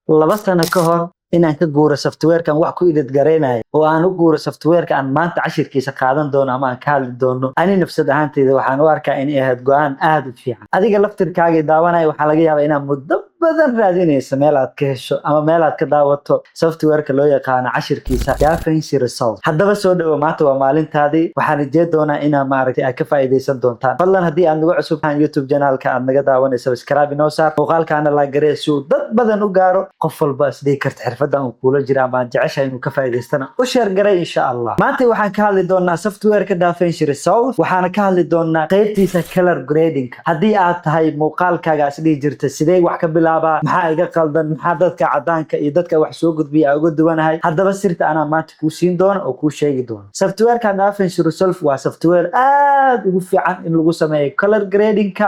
laba sano ka hor inaan ka guuro softwarekan wax ku idid gareynayo oo aan u guuro softwareka aan maanta cashirkiisa qaadan doono ama aan ka hadli doono ani nafsad ahaanteyda waxaan u arkaa inay ahayd go'aan aad u fiican adiga laftirkaaga daawanaya waxaa laga yaabaa inaad muddo badan raadinayso meel aad ka hesho ama meel aad ka daawato softwareka loo yaqaano cashirkiisa DaVinci Resolve haddaba soo dhawo maanta waa maalintaadii waxaan rajeen doonaa inaad maaragtay aad ka faa'iidaysan doontaan fadlan haddii aad nagu cusub tahay YouTube channelka aad naga daawanayso subscribe inoo saar muuqaalkaana la garee si uu dad badan u gaaro qof walba isdhihi karta xirfadan uu kula jira ama aan jeceshahay inuu ka faa'iidaystana u share garay insha Allah maanta waxaan ka hadli doonaa softwareka DaVinci Resolve waxaana ka hadli doonaa qaybtiisa color grading haddii aad tahay muuqaalkaaga isdhihi jirta sidee wax ka bilaabaa maxaa iga qaldan maxaa dadka cadaanka iyo dadka wax soo gudbiya uga duwanahay haddaba sirta anaa maanta kuu siin doono oo kuu sheegi doono softwareka DaVinci Resolve waa software aad ugu fiican in lagu sameeyo color gradingka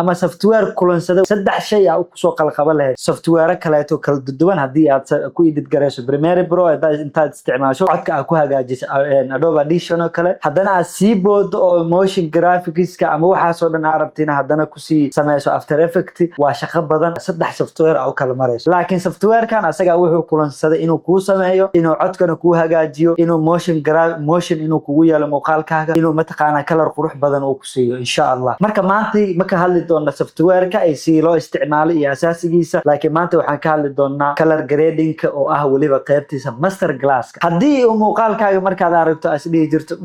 ama software kulansada saddex shay ah ku soo qalqaba lahayd software kaleeto kala duwan haddii aad ku edit gareyso Premiere Pro intaad isticmaasho codka aad ku hagaajiso Adobe Audition oo kale haddana aad sii boodo oo motion graphics-ka ama waxaas oo dhan aad rabtina haddana ku sii sameyso After Effects waa shaqo badan saddex software oo kala marayso laakiin softwarekan asaga wuxuu kulansaday inuu kuu sameeyo inuu codkana kuu hagaajiyo inuu motion inuu kugu yeelo muuqaalkaaga inuu mataqaana color qurux badan uu ku siiyo insha Allah marka maanta ma ka hadli doona softwareka ay si loo isticmaalo iyo asaasigiisa laakiin maanta waxaan ka hadli doonaa color grading oo ah waliba qaybtiisa master class haddii uu muuqaalkaaga markaad aragto as dhihi jirto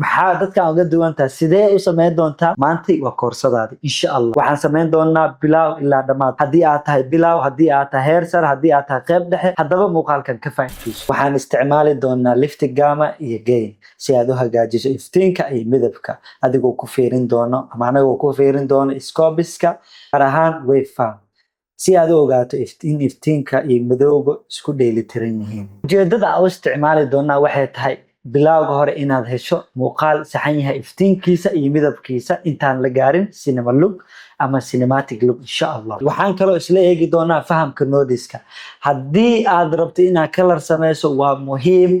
maxaa dadka uga duwantaa sidee u sameyn doontaa maanta waa koorsadaada insha Allah waxaan sameyn doonaa bilow ilaa dhamaad haddii aad tahay bilow haddii aad tahay heer sare haddii aad tahay qayb dhexe haddaba muuqaalkan ka faa'iidayso waxaan isticmaali doonaa lift gamma iyo gain si aad u hagaajiso iftiinka iyo midabka adigoo ku fiirin doono ama anagoo ku fiirin doono scopeska gaar ahaan waveform si aad u ogaato iftiinka iyo midowga isku dheelitiran yihiin ujeedada aan u isticmaali doonaa waxay tahay bilowga hore inaad hesho muuqaal saxan yahay iftiinkiisa iyo midabkiisa intaan la gaarin cinema look ama cinematic look insha Allah waxaan kaloo isla eegi doonaa fahamka nodeska haddii aad rabto inaad color sameyso waa muhiim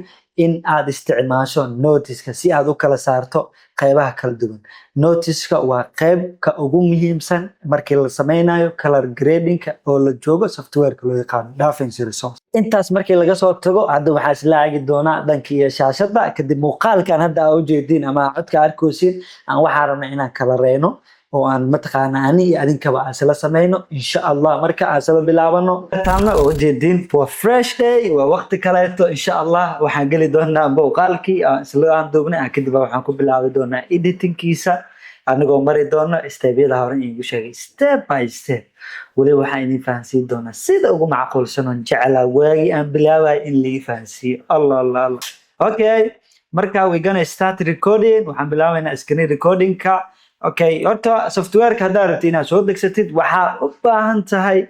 in aad isticmaasho nodeska si aad u kala saarto qaybaha kala duwan nodeska waa qaybka ugu muhiimsan markii la sameynayo color gradingka oo la joogo softwareka loo yaqaano DaVinci Resolve intaas markii laga soo tago hadda waxaa isla eegi doonaa dhanka shaashada kadib muuqaalkan hadda aad u jeedin ama codka arkoosin aan waxaa rabnaa inaan kala reeno oo aan mataqaana ani iyo adinkaba aan isla sameyno insha Allah marka aan soo bilaabano taana oo jeedin waa fresh day waa waqti kaleeto insha Allah waxaan gali doonaa muuqaalkii isla aan duubnay kadib waxaan ku bilaabi doonaa editingkiisa anigoo mari doono steebyada hore igu sheegay step by step wali waxaan idin fahansiin doonaa sida ugu macquulsan oo jecela waagi aan bilaabay in la fahansiyo Allah okay marka we gonna start recording waxaan bilaabaynaa screen recordingka okay horta softwareka hadda rabto inaad soo degsatid waxaa u baahan tahay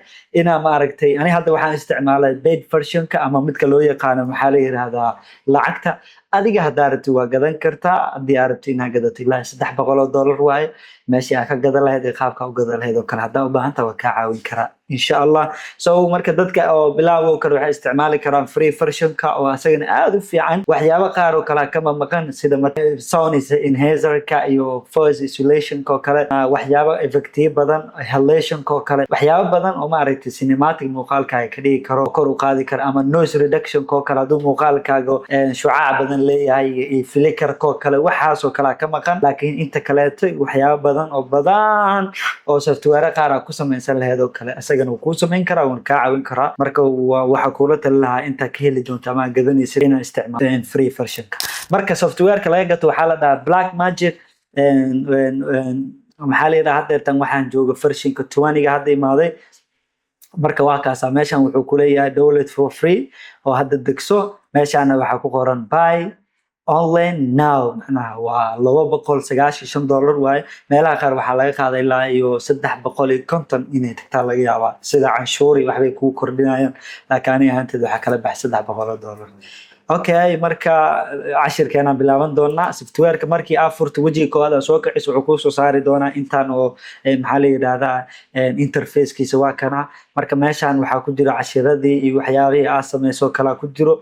inaad maaragtay ani hadda waxaan isticmaalay paid versionka ama midka loo yaqaano maxaa la yiraahdaa lacagta adiga hadda rabto waa gadan kartaa haddii aad rabto inaad gadato ilaa $300 waaye meeshii aad ka gadan lahayd ee qaabka u gadan lahayd oo kale haddaa u baahan tahay waa kaa caawin karaa insha Allah so marka dadka oo bilaabo kale waxay isticmaali karaan free versionka oo asagana aad u fiican waxyaabo qaar oo kale kama maqan sida sound enhancerka iyo voice isolationka oo kale waxyaabo effective badan halation-ka oo kale waxyaabo badan oo maaragtay cinematic muuqaalkaaga ka dhigi karo kor u qaadi karo ama noise reduction-ka oo kale hadduu muuqaalkaaga shucaac badan leeyahay iyo flickerka oo kale waxaas oo kale ka maqan laakiin inta kaleeto waxyaabo badan oo software qaar ku samaysan lahayd oo kale asagana uu ku sameyn karaa oo ka caawin karaa marka waxa kula talinayaa inta ka heli doonto ama gadanaysa inaad isticmaasho free versionka marka softwareka laga gato waxaa la dhahaa Blackmagic maxaa la yiraahdaa hadda tan waxaan jooga versionka 20ga hadda imaaday marka waa kaas meeshan wuxuu ku leeyahay download for free oo hadda degso meeshan waxa ku qoran buy online now waa $295 waaye meelaha qaar waxaa laga qaaday ilaa iyo 350 inay tagtaa laga yaabaa sida canshuuri waxbay ku kordhinayaan laakiin aniga ahaanteed waxa kala baxay $300 okay marka cashirkeena bilaaban doonaa softwareka markii aad furto wajiga koowaad soo kaciso wuxuu ku soo saari doonaa intaan oo maxaa la yiraahdaa interface-kiisa waa kana marka meeshan waxa ku jira cashiradii iyo waxyaabihii aad sameyso kala ku jiro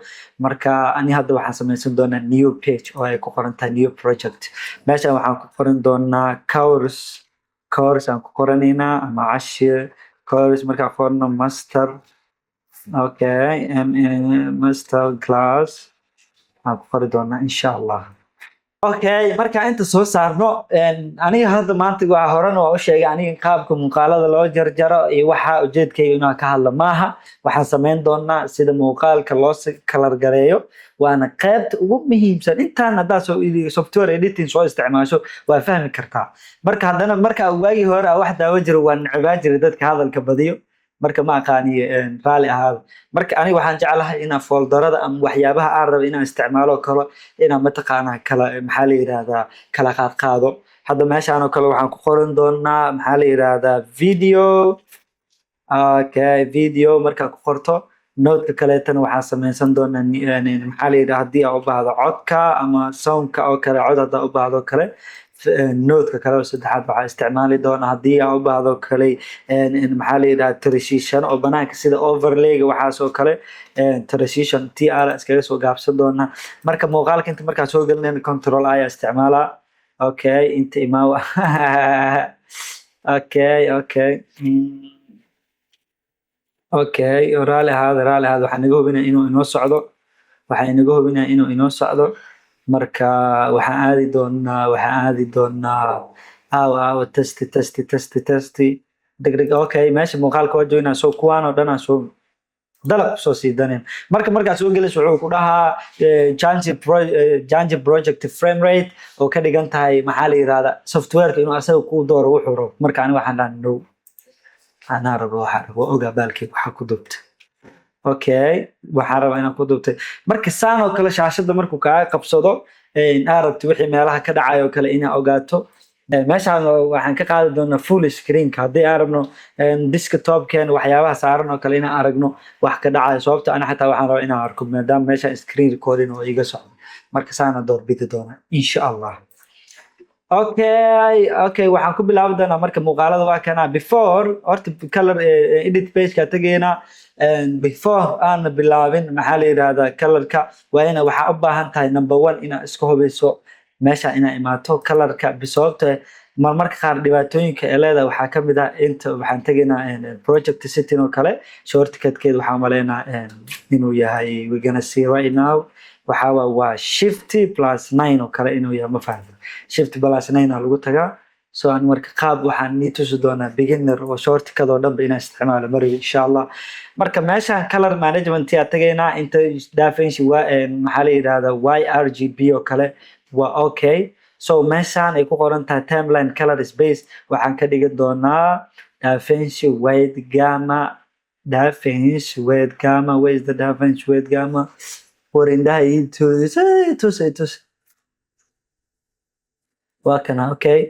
marka ani hadda waxaan sameysan doonaa new page oo ay ku qoran tahay new project meeshan waxaan ku qoran doonaa course aan ku qoranaynaa ama cashir course marka qorno master Okay, master class aan ku qori doonaa insha Allah. Okay, marka inta soo saarno aniga hadda maanta waa horena waa u sheegay aniga qaabka muuqaalada loo jarjaro iyo waxa ujeedkayga inaan ka hadlo maaha. Waxaan sameyn doonaa sida muuqaalka loo kala gareeyo, waana qaybta ugu muhiimsan. Intaan haddaa software editing soo isticmaasho waa fahmi kartaa. Marka haddana marka waagii hore wax daawo jiro waan necbaa jiray dadka hadalka badiyo. Marka ma aqaani raali ahaado. Marka aniga waxaan jeclahay inaan folderada ama waxyaabaha aan rabo inaan isticmaalo kalo inaan mataqaanaa kala maxaa la yiraahdaa kala qaado. Hadda meeshaan oo kale waxaan ku qoran doonaa maxaa la yiraahdaa video. Okay, video marka ku qorto note kaleetana waxaan sameeysan doonaa maxaa la yiraahdaa haddii aan u baahdo codka ama soundka oo kale cod hadda u baahdo kale note kale oo saddexaad waxaan isticmaali doonaa haddii aan u baahdo kale maxaa la yiraahdaa transition oo banaanka sida overlay waxaas oo kale transition tr iskaga soo gaabsan doonaa. Marka muuqaalka inta markaa soo gelinayna control ayaa isticmaalaa. Okay, inta imaaw okay okay raali ahaada waxaan naga hubinaa inuu inoo socdo. Marka waxaan aadi doonaa testi degdeg. Okay, meesha muuqaalka waa joognaa soo kuwaan oo dhan aan soo dalab soo siidanin. Markaa soo gelis wuxuu ku dhahaa change project frame rate oo ka dhigan tahay maxaa la yiraahdaa softwareka inuu asaga ku dooro wuxuu rabo. Marka aniga waxaan dhahnaa no, anaa rabo ogaa baalkii waxa ku dubta. Okay, waxaan rabaa inaan ku dubtay. Marka saan oo kale shaashada markuu kaaga qabsado aad rabto wixii meelaha ka dhacayo kale inaad ogaato. Meeshaan waxaan ka qaadi doonaa full screen ka haddii aan rabno desktop-keen waxyaabaha saaran oo kale inaan aragno wax ka dhacayo. Sababta ana xataa waxaan rabaa inaan arko maadaama meeshaan screen recording oo iga socdo. Marka saana doorbidi doonaa insha Allah. Okay, waxaan ku bilaabi doonaa marka muuqaalada waa kana before horta color edit page ka tageena before aan bilaabin maxaa la yiraahdaa colorka waa ina waxa u baahan tahay number 1 ina isku hubiso meesha ina imaato colorka bisababta marmarka qaar dhibaatooyinka ee leedahay waxaa ka mid ah inta waxaan tageynaa project setting oo kale shortcut-keeda waxaan maleynaa inuu yahay we gonna see right now waxa waa shift plus 9 oo kale inuu yahay ma fahanto shift plus 9 aa lagu tagaa. So aan marka qaab waxaan ni tusi doonaa beginner oo shortcut oo dhanba inaan isticmaalo mar insha Allah. Marka meeshaan color management yaa tageynaa inta definition waa maxaa la yiraahdaa YRGB oo kale waa okay. So meeshaan ay ku qoran tahay timeline color space waxaan ka dhigi doonaa definition weight gamma where is the definition weight gamma warindaha tus waa kana. Okay,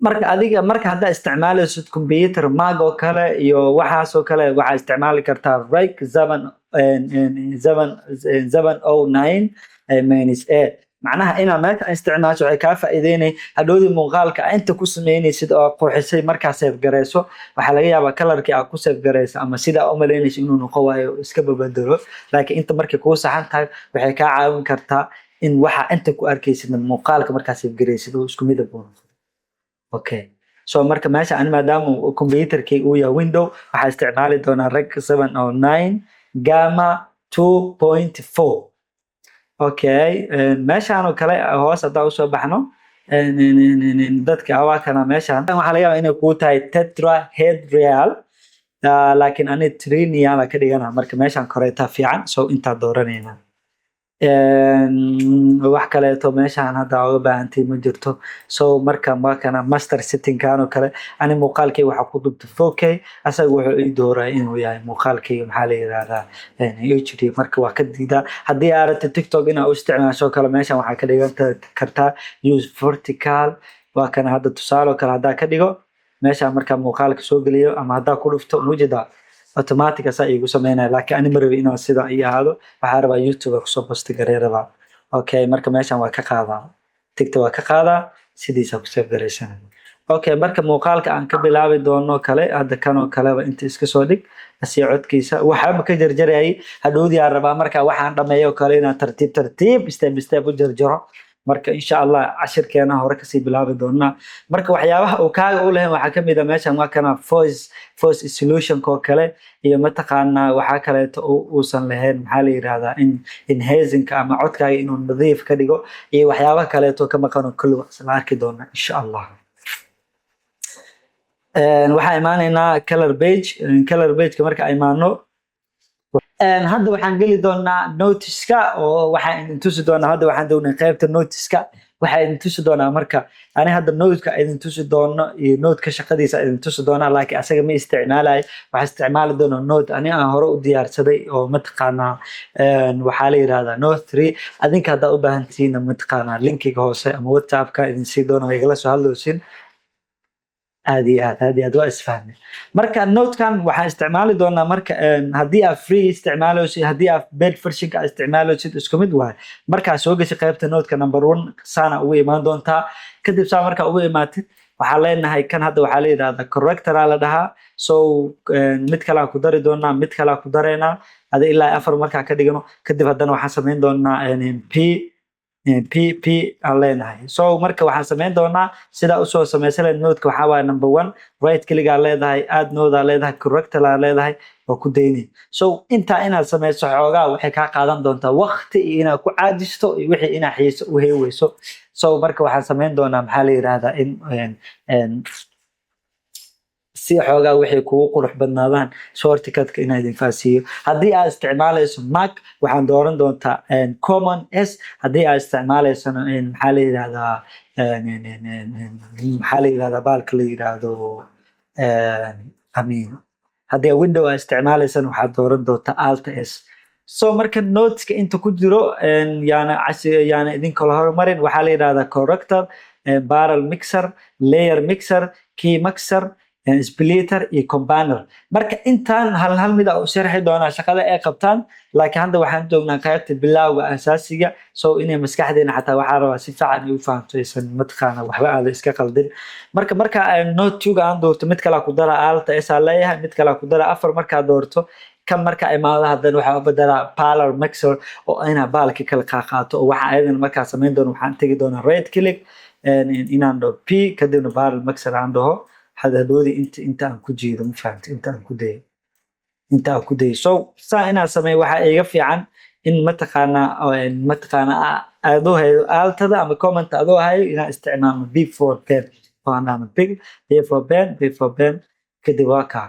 marka hadda isticmaalayso computer Mac oo kale iyo waxaas oo kale waxa isticmaali kartaa RIC 709 -A. macnaha ina meesha isticmaasho waxay ka faa'iideynay hadhoodii muuqaalka inta ku sameynaysid oo qurxisay markaa save gareyso waxa laga yaabaa colorkii aad ku save gareyso ama sida u maleynaysid inuu noqo waayo iska bedelo. Laakiin inta markii ku saxan tahay waxay ka caawin kartaa in waxa inta ku arkaysid muuqaalka markaa save gareysid oo isku mid ah. Okay, so marka meesha aan maadaama computerkii uu yahay window waxa isticmaali doonaa RIC 709 gamma 2.4. Okay, meeshaan oo kale hoos hadda u soo baxno dadka waa kana meeshaan waxa laga yaabaa inay ku tahay tetrahedral laakiin ani trinium ka dhigana marka meeshaan koreeta fiican so inta dooranayna wax kale to meeshaan hadda uga baahantay ma jirto. So marka ma kana master setting kan oo kale ani muuqaalkay waxa ku dubta 4K asaga wuxuu ii dooray inuu yahay muuqaalkay maxaa la yiraahdaa HD. marka waa ka diidaa haddii aad rabto TikTok inaa u isticmaasho kale meeshaan waxa ka dhigan kartaa use vertical waa kana hadda tusaale kale hadda ka dhigo meeshaan marka muuqaalka soo geliyo ama hadda ku dhufto mujida automatic asa igu sameynaa laakiin ani marwe inaan sida ay ahaado waxa rabaa YouTube ku soo post gareerada. Okay, marka meeshaan waa ka qaadaa TikTok waa ka qaadaa sidiisa ku save gareysan. Okay, marka muuqaalka aan ka bilaabi doono kale hadda kan oo kale inta iska soo dhig asi codkiisa waxa ka jarjarayay hadhoodii aan rabaa marka waxaan dhameeyo kale inaan tartiib step u jarjaro marka insha Allah cashirkeena hore kasii bilaabi doonaa marka waxyaabaha uu kaaga u leeyahay waxa kamid ah meeshan waa kana voice solution ko kale iyo mataqaana waxa kale oo san lahayn maxaa la yiraahdaa in enhancing ama codkaaga inuu nadiif ka dhigo iyo waxyaabaha kale oo ka maqan kullu la arki doonaa insha Allah waxaa imaanaynaa color page marka ay imaano hadda waxaan geli doonaa notice-ka oo waxaan idin tusi doonaa hadda waxaan doonaa qaybta notice-ka waxaan idin tusi doonaa marka ani hadda note-ka idin tusi doono iyo note-ka shaqadiisa idin tusi doonaa laakiin asaga ma isticmaalayo waxaan isticmaali doonaa note ani aan hore u diyaarsaday oo mataqaanaa waxaa la yiraahdaa note 3 adinka hadda u baahan tihiin mataqaanaa linkiga hoose ama WhatsApp-ka idin sii doonaa igala soo hadloosin aad waa isfahmay marka note-kan waxaan isticmaali doonaa marka haddii aad free isticmaalaysid haddii aad paid version-ka isticmaalaysid isku mid waay marka soo gashay qaybta note-ka number 1 saana ugu imaan doontaa kadib saa marka ugu imaatid waxaa leenahay kan hadda waxaa la yiraahdaa corrector la dhahaa so mid kale aan ku dari doonaa mid kale aan ku dareynaa hada ilaa 4 marka ka dhigano kadib haddana waxaan sameyn doonaa p aan leenahay so marka waxaan sameyn doonaa sida usoo sameysay note-ka waxaa waaye number 1 right click aan leedahay add node aan leedahay corrector aan leedahay oo ku dayni so inta inaad sameyso xoogaa waxay ka qaadan doontaa waqti inaad ku caajisto iyo wixii inaad xiiso u heeweyso so marka waxaan sameyn doonaa maxaa la yiraahdaa in si xoogaa wixii kugu qurux badnaadaan shortcut-ka inaad idin faasiyo haddii aad isticmaalayso Mac waxaan dooran doontaa common s haddii aad isticmaalayso maxaa la yiraahdaa baalka la yiraahdo haddii window aad isticmaalayso waxaad dooran doontaa alt s so marka notes-ka inta ku jiro yaana idin kala hormarin waxaa la yiraahdaa corrector barrel mixer layer mixer key mixer splitter iyo combiner marka intaan hal mid ah u sharxi doonaa shaqada ay qabtaan laakiin hadda waxaan joognaa qaybta bilowga asaasiga so inay maskaxdeena xataa waxaa rabaa si fiican ay u fahamto aysan mataqaana waxba aad iska qaldin marka note 2 aan doorto mid kale ku dara alt s leeyahay mid kale ku dara 4 marka doorto kan marka imaado haddana waxaa u bedelaa parallel mixer oo ina baalki kala qaato oo waxa ayadana marka sameyn doono waxaan tagi doonaa right click inaan do p kadibna parallel mixer aan dhaho hadalodi inta aan ku jeedo ma fahamtay inta aan ku day so saa inaan sameeyo waxa iga fiican in mataqaana aado hayo altada ama comment aado hayo inaan isticmaalo before pen waana before pen kadib waa ka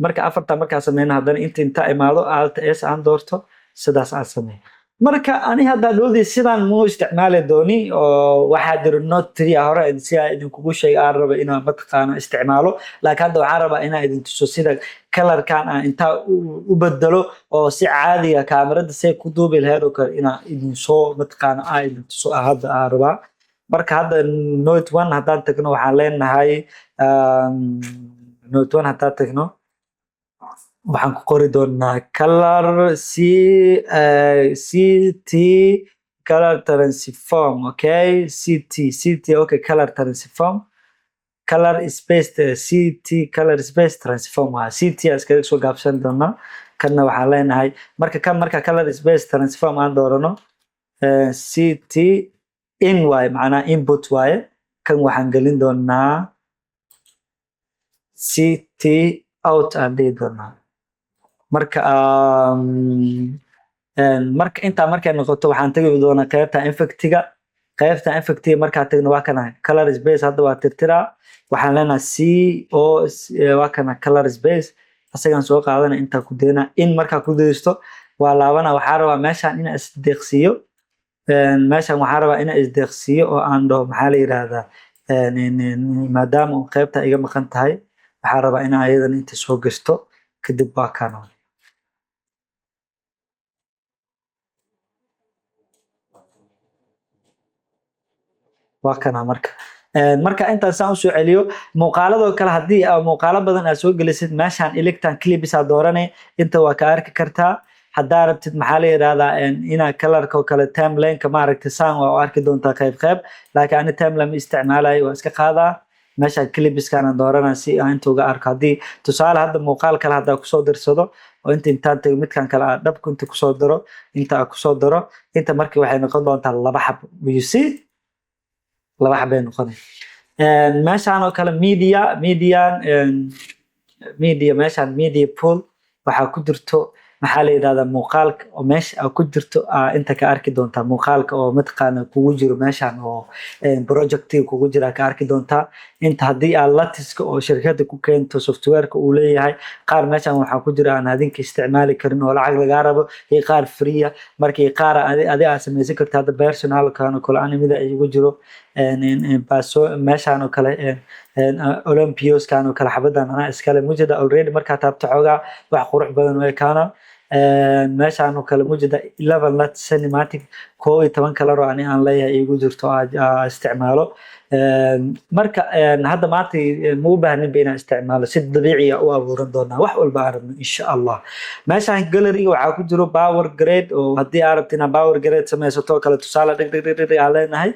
marka afarta marka sameeyna haddana inta imaado alt s aan doorto sidaas aan sameeyo marka ani hadda doodii sidaan muu isticmaali dooni oo waxa jiro note 3 hore si ay idin kugu sheeg aan raba inaan mataqaana isticmaalo laakiin hadda waxaan rabaa inaan idin tuso sida color-kan aan inta u bedelo oo si caadi ah kaamirada say ku duubi lahayd oo kale inaan idin soo mataqaana aan idin tuso hadda aan rabaa marka hadda note 1 haddaan tagno waxaan leenahay note 1 haddaan tagno waxaan ku qori doonaa color ct color transform okay ct okay color transform color space ct color space transform ct iskaga soo gaabsan doonaa kana waxaan leenahay marka color space transform aan doorano ct in way macnaa input way kan waxaan gelin doonaa ct out aan dhihi doonaa marka inta markay noqoto waxaan tagi doonaa qaybta effectiga marka tagno waa kana color space hadda waa tirtiraa waxaan leenahay c o waa kana color space asagan soo qaadana inta ku deena in marka ku deesto waa laabana waxaa rabaa meeshan ina isdeeqsiyo oo aan dhaho maxaa la yiraahdaa maadaama qaybta iga maqan tahay waxaa rabaa in ayadan inta soo gasto kadib waa kana marka intaan saan usoo celiyo muuqaaladoo kale haddii muuqaalo badan aad soo gelisid meeshaan electron clips aad dooranay inta waa ka arki kartaa haddaa rabtid maxaa la yiraahdaa inaa colorka oo kale timeline-ka maaragtay saan waa arki doontaa qayb laakiin ani timeline ma isticmaalayo waa iska qaadaa meeshaan clipskaan aan dooranaa si aan inta uga arko haddii tusaale hadda muuqaal kale haddaa kusoo dirsado oo intaan tago midkan kale aan dhabku inta kusoo daro inta aan kusoo daro inta markii waxay noqon doontaa 2 xabo you see 2 xabo ay noqonay meeshaan oo kale media meeshaan media pool waxaa ku jirto maxaa la yiraahdaa muuqaalka oo meesha ku jirto inta ka arki doontaa muuqaalka oo mataqaana kugu jiro meeshaan oo projectiga kugu jira ka arki doontaa inta hadii aad latiska oo shirkadda ku keento softwareka uu leeyahay qaar meeshaan waxaa ku jira aan adinka isticmaali karin oo lacag laga rabo iyo qaar free markii qaar adiga aad sameeysan kartaa hada personalkan oo kale animida ay ugu jiro baaso meeshaan oo kale Olympios kan oo kale xabadan ana iskale mujada already marka taabto xogaa wax qurux badan way kaana meeshaan oo kale mujada 11 lat cinematic 12 kale oo aan leeyahay igu jirto isticmaalo marka hadda maanta ma u baahnin inaan isticmaalo si dabiici ah u abuuran doonaa wax walba aragno insha Allah meeshaan gallery waxa ku jiro power grade oo hadii aad rabto inaad power grade sameysato kale tusaale dhig aan leenahay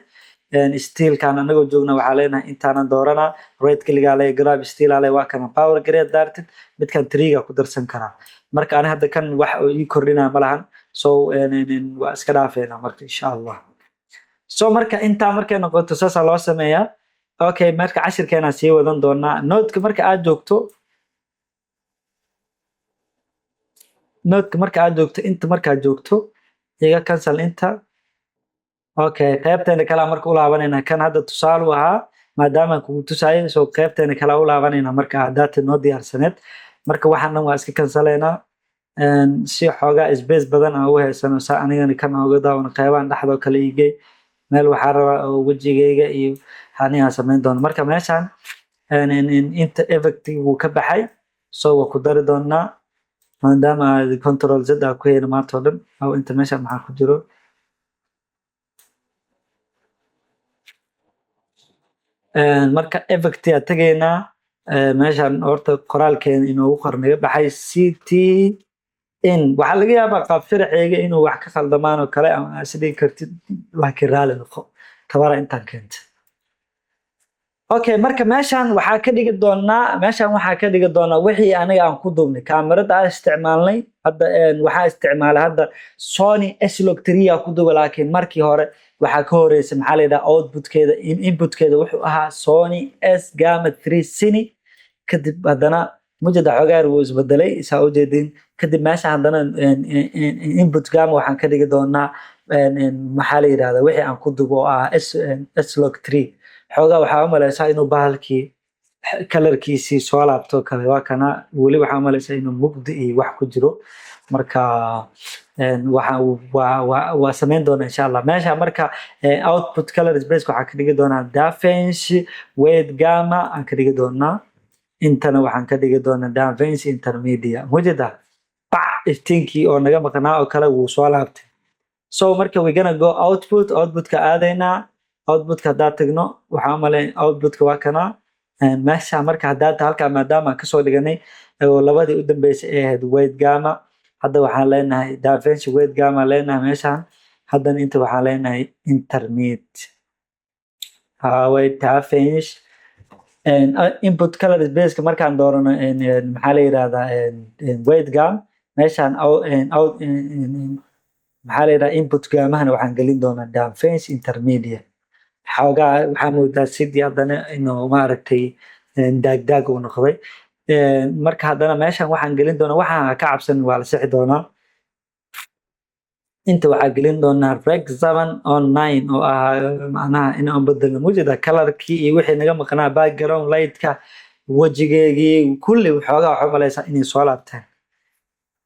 steel kan anagoo joogna waxa leenahay intaan doorana red kaliya leh grab steel ale waa kana power grade darted midkan 3 ku darsan kara marka aan hadda kan wax ii kordhina malahan so waa iska dhaafeena marka insha Allah so marka inta markay noqoto saas loo sameeyaa okay marka cashirkeena sii wadan doonaa note marka aad joogto inta marka aad joogto iga cancel inta okay qaybteena kala marka u laabanayna kan hadda tusaale waxa maadaama ku tusaayin soo qaybteena kala u laabanayna marka data noo diyaarsaneed marka waxaan waa iska canceleyna si xoogaa space badan oo heesano sa anigana kan uga daawan qaybaan dhaxdo kale igay meel waxa raba wajigayga iyo xaniya sameyn doon marka meeshaan inta effect uu ka baxay soo ku dari doonaa maadaama control z ku heeyna maanta dhan oo inta meesha maxaa ku jiro marka effect ya tagayna meeshaan horta qoraalkeen inuu qornaga baxay CTN waxa laga yaabaa qaab sharciga inuu wax ka khaldamaan oo kale ama sidii kartid laakiin raali noqo tabara intaan keento okay marka meeshaan waxa ka dhigi doonaa wixii aniga aan ku duubnay kaamirada aan isticmaalnay hadda waxa isticmaalay hadda Sony S-Log 3 ku duubay laakiin markii hore waxa ka horeysay maxaa la yiraahdaa outputkeeda inputkeeda wuxuu ahaa Sony S Gamma 3 Cine kadib hadana mujada xogaar uu isbedelay isa u jeedin kadib meesha hadana input gamma waxaan ka dhigi doonaa maxaa la yiraahdaa wixii aan ku duubo S-Log 3 xogaa waxa u maleysay inuu bahalkii colorkiisi soo laabto kale waa kana wali waxa u maleysay inuu mugdi iyo wax ku jiro marka waa sameyn doona insha Allah meesha marka output color space waxa ka dhigi doonaa DaVinci Wide Gamma aan ka dhigi doonaa intana waxaan ka dhigi doonaa DaVinci Intermedia mujada iftiinkii oo naga maqnaa oo kale wuu soo laabtay so marka we gonna go output ka aadayna output ka hada tagno waxa malay output ka waa kana meesha marka hada halka maadaama ka soo dhiganay oo labadii u dambeysay ee ahayd Wide Gamma hadda waxaan leenahay DaVinci Wide Gamma leenahay meeshaan haddana inta waxaan leenahay Intermediate DaVinci input color space markaan doorano maxaa la yiraahdaa Wide Gamma meeshaan maxaa la yiraahdaa input gaamahana waxaan gelin doonaa DaVinci Intermedia xoogaa waxaa moodaa sidii haddana inuu maaragtay daagdaag uu noqday marka haddana meeshaan waxaan gelin doonaa waxaan ka cabsan waa la sixi doonaa inta waxaa gelin doonaa Rec 709 oo macnaha inaan bedelno mujada colorkii iyo wixii naga maqnaa background light-ka wajigeegii kulli xoogaa waxa maleysaa inay soo laabtaan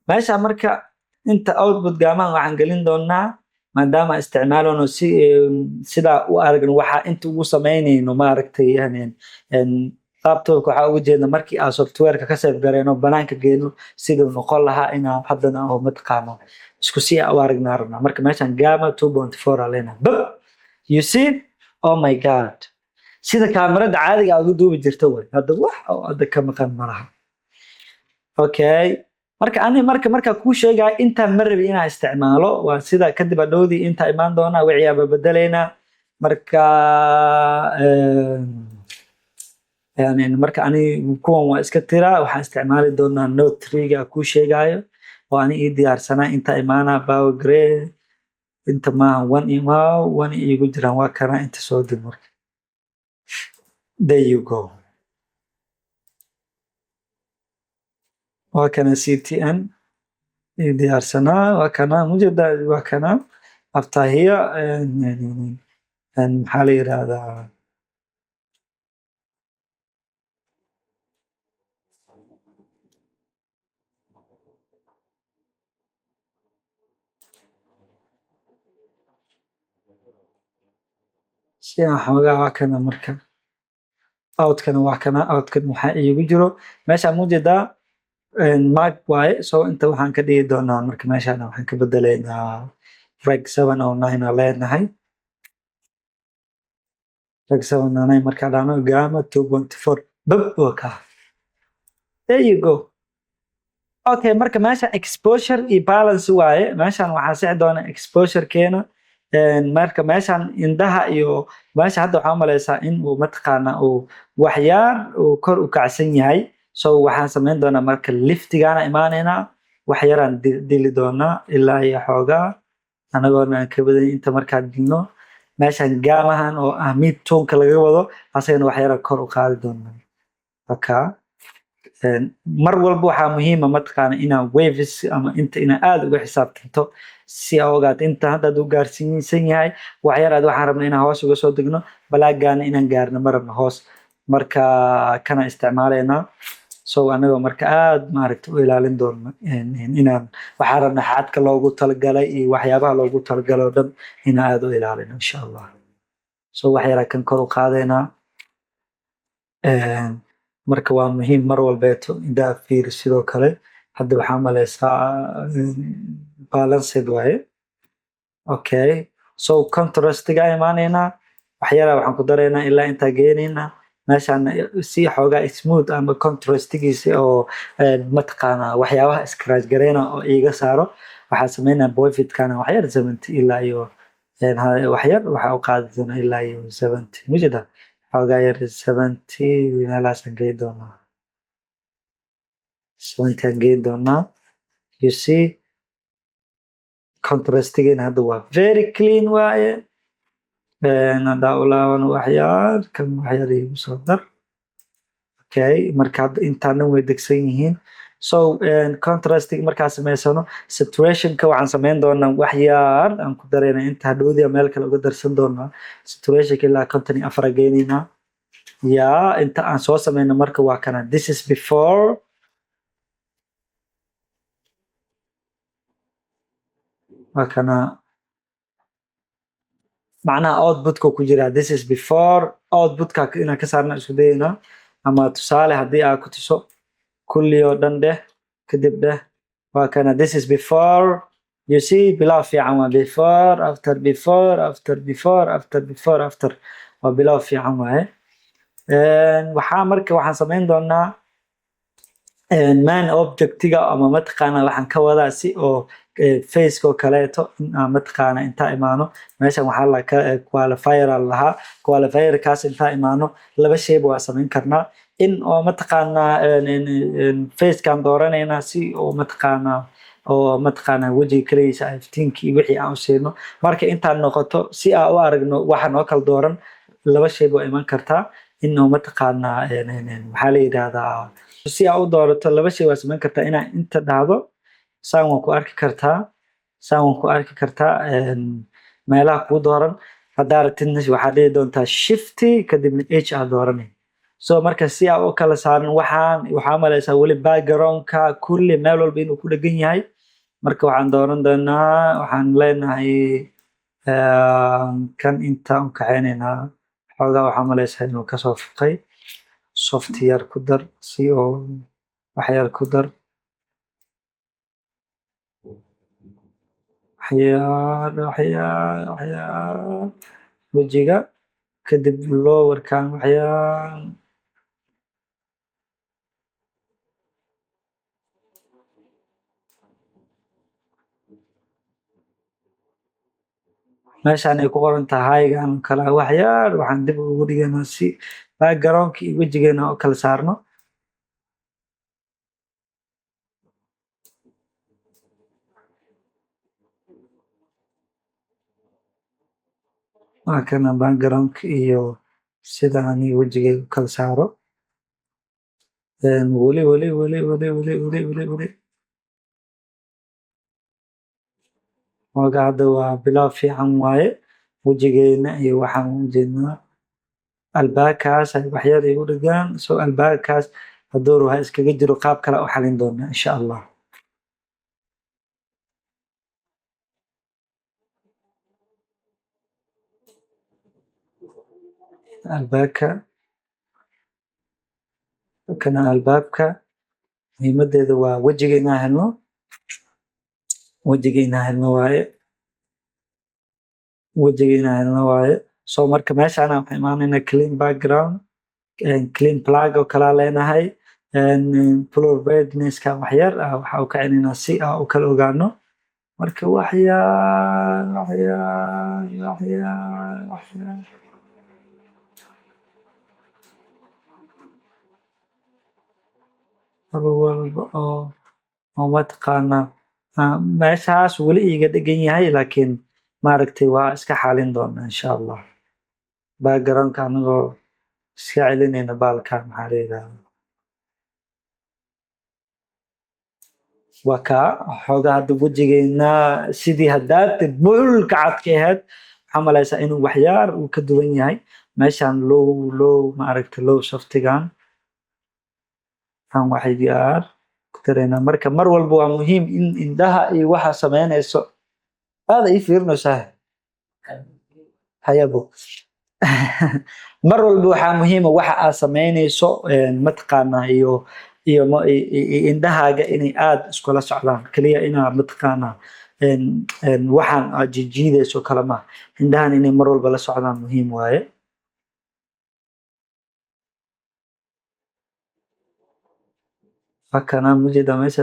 meesha marka inta output gaamahan waxaan gelin doonaa maadaama isticmaalano sida u aragno waxa inta ugu sameynayno maaragtay laptop waxa ugu jeedna markii aan software ka save gareeno banaanka geeno sidoo noqon lahaa inaan haddana oo matqaano isku si u aragna marka meeshan Gamma 2.4 alena you see oh my god sida kaamirada caadiga aad u duubi jirto way hadda wax hadda ka maqan malaha okay marka ku sheegay inta marbi inaa isticmaalo waa sida kadib adhoodii inta imaan doona wixii aan bedeleena marka يعني marka ani kuwan waa iska tiraa waxaan isticmaali doonaa note 3ga ku sheegayo oo ani ii diyaarsanaa inta imaana power grade inta maaha one imaaw one iigu jiraan waa kana inta soo dib marka there you go waa kana ctn ii diyaarsanaa waa kana mujeda waa kana after here maxaa la yiraahdaa si aan xoogaa waa kana marka outkana waa kana outkan waxaa iigu jiro meesha mujeedaa mark waaye so inta waxaan ka dhigi doonaa marka meeshaan waxaan ka bedeleynaa reg 709 aan leenahay reg 709 markaa dhahno gamma 2.4 bab waa kaa there you go okay marka meesha exposure iyo balance waaye meeshaan waxaa sixi doona exposure keena marka meeshaan indhaha iyo meesha hadda waxaa malaysaa in uu mataqaana uu waxyaar uu kor u kacsan yahay so waxaan samayn doonaa marka liftigaana imaanaynaa waxyaraan dili doonaa ilaa iyo xoogaa anagoona aan ka badan inta markaan dilno meeshaan gaamahan oo ah mid toonka laga wado asagana waxyaraan kor u qaadi doonaa okay mar walba waxaa muhiima mataqaana inaa waves ama inta inaa aad uga xisaabtanto si aa ogaat inta haddaad u gaarsiinsan yahay waxyaraad waxaan rabna inaan hoos uga soo degno balaagaana inaan gaarno ma rabno hoos marka kana isticmaalaynaa so anagoo marka aad maaragta u ilaalin doono inaan waxaan rabna xadka loogu talagalay iyo waxyaabaha loogu talagalay oo dhan inaan aad u ilaalino insha allah so waxyaraa kan kor u qaadaynaa marka waa muhiim mar walbeeto indaa fiiri sidoo kale hadda waxaa malaysaa balanced waaye okay so contrastiga imaanaynaa waxyaraa waxaan ku daraynaa ilaa intaa geenaynaa meeshaan si xoogaa smooth ama contrastigiisa oo mataqaana waxyaabaha scratch gareyna oo iiga saaro waxaa sameynaa boyfitkana waxyar 70 ilaa iyo waxyar waxaa u qaadi doona ilaa iyo 70 mujeda xoogaa yar 70 meelahaasaan geyn doonaa 70 aan geyn doonaa you see contrastigana hadda waa very clean waaye haddaa u laaban waxyaar kan waxyar iigu soo dar okay marka hadda intaana way degsan yihiin so contrastig markaa samaysano saturationka waxaan samayn doonaa waxyaar aan ku darayna inta hadhowdiya meel kale uga darsan doonaa saturationka ilaa 54 geynaynaa yaa inta aan soo samayno marka waa kana this is before waa kana macnaha outputka ku jira this is before outputka inaan ka saarna isku dayaynaa ama tusaale haddii aa ku tuso kulli oo dhan dheh kadib dheh waa kana this is before you see bilow fiican waa before after before after before after before after waa bilow fiican waaye waxaa marka waxaan samayn doonaa man objectiga ama mataqaana waxaan ka wadaa si oo faceka oo kaleeto mataqaana intaa imaano meeshan waxaa la qualifier lahaa qualifierkaas intaa imaano laba shayba waa samayn karnaa in oo mataqaana facekaan dooranaynaa si oo mataqaana wejiga kaligiisa iftiinkii wixii aan u siino marka intaan noqoto si aan u aragno waxa noo kala dooran laba shayba waa iman kartaa in oo mataqaana waxaa la yidhaahdaa si aa u doorato laba shay waa samayn kartaa inaa inta dhahdo saan waan ku arki kartaa meelaha kuu dooran haddaa rabtidna waxaad dhihi doontaa shifty kadibna h aa dooranay so marka si aa u kala saaran waxaa malaysaa weli backgroundka kulli meel walba inuu ku dhegan yahay marka waxaan dooran doonaa waxaan leenahay kan intaan u kaxeynaynaa xoogaa waxaa malaysaa inuu kasoo fuqay software ku dar si oo waxyar ku dar waxyaar wejiga kadib lowerkan waxyaar meeshaan ay ku qoran tahay haygan kala waxyaar waxaan dib ugu dhiganaa si backgroundka iyo wejigeena oo kala saarno. waa kana backgroundka iyo sida aan wejigeyga u kala saaro. weli Marka hadda waa bilow fiican waaye. Wejigeena iyo waxaan u jeednaa albaabkaas ay waxyar igu dhigaan. Albaabkaas hadduu ruuxa iskaga jiro qaab kale u xalin doonaa insha Allah. albaabka muhiimadeeda waa wejiga inaan helno. Marka meeshaan waxaan imaanaynaa clean background, clean plug oo kala leenahay, blur brightness-ka waxyar waxa u kicinaynaa si aan u kala ogaano. Marka waxyar mar walba oo mataqaanaa meeshaas weli iga dhigan yahay laakiin maaragtay waa iska xalin doonaa insha Allah. backgroundka anagoo iska celinayna baalkan maxaa la yidhahdaa. waa kaa xoogaa hadda wejigeena sidii haddaad bulka cadka ahayd waxaa malaysaa inuu waxyaar uu ka duwan yahay. meeshaan maaragtay low saftigan aan waxyaar ku dareynaa. marka mar walba waa muhiim in indhaha iyo waxa sameynayso aada ii fiirinaysaa hayabo mar walba waxaa muhiima waxa aad sameynayso mataqaanaa iyo indhahaaga inay aada iskula socdaan. keliya inaa mataqaanaa waxaan aad jijiidayso kale maaha. indhahan inay mar walba la socdaan muhiim waaye. kana mujeda meesha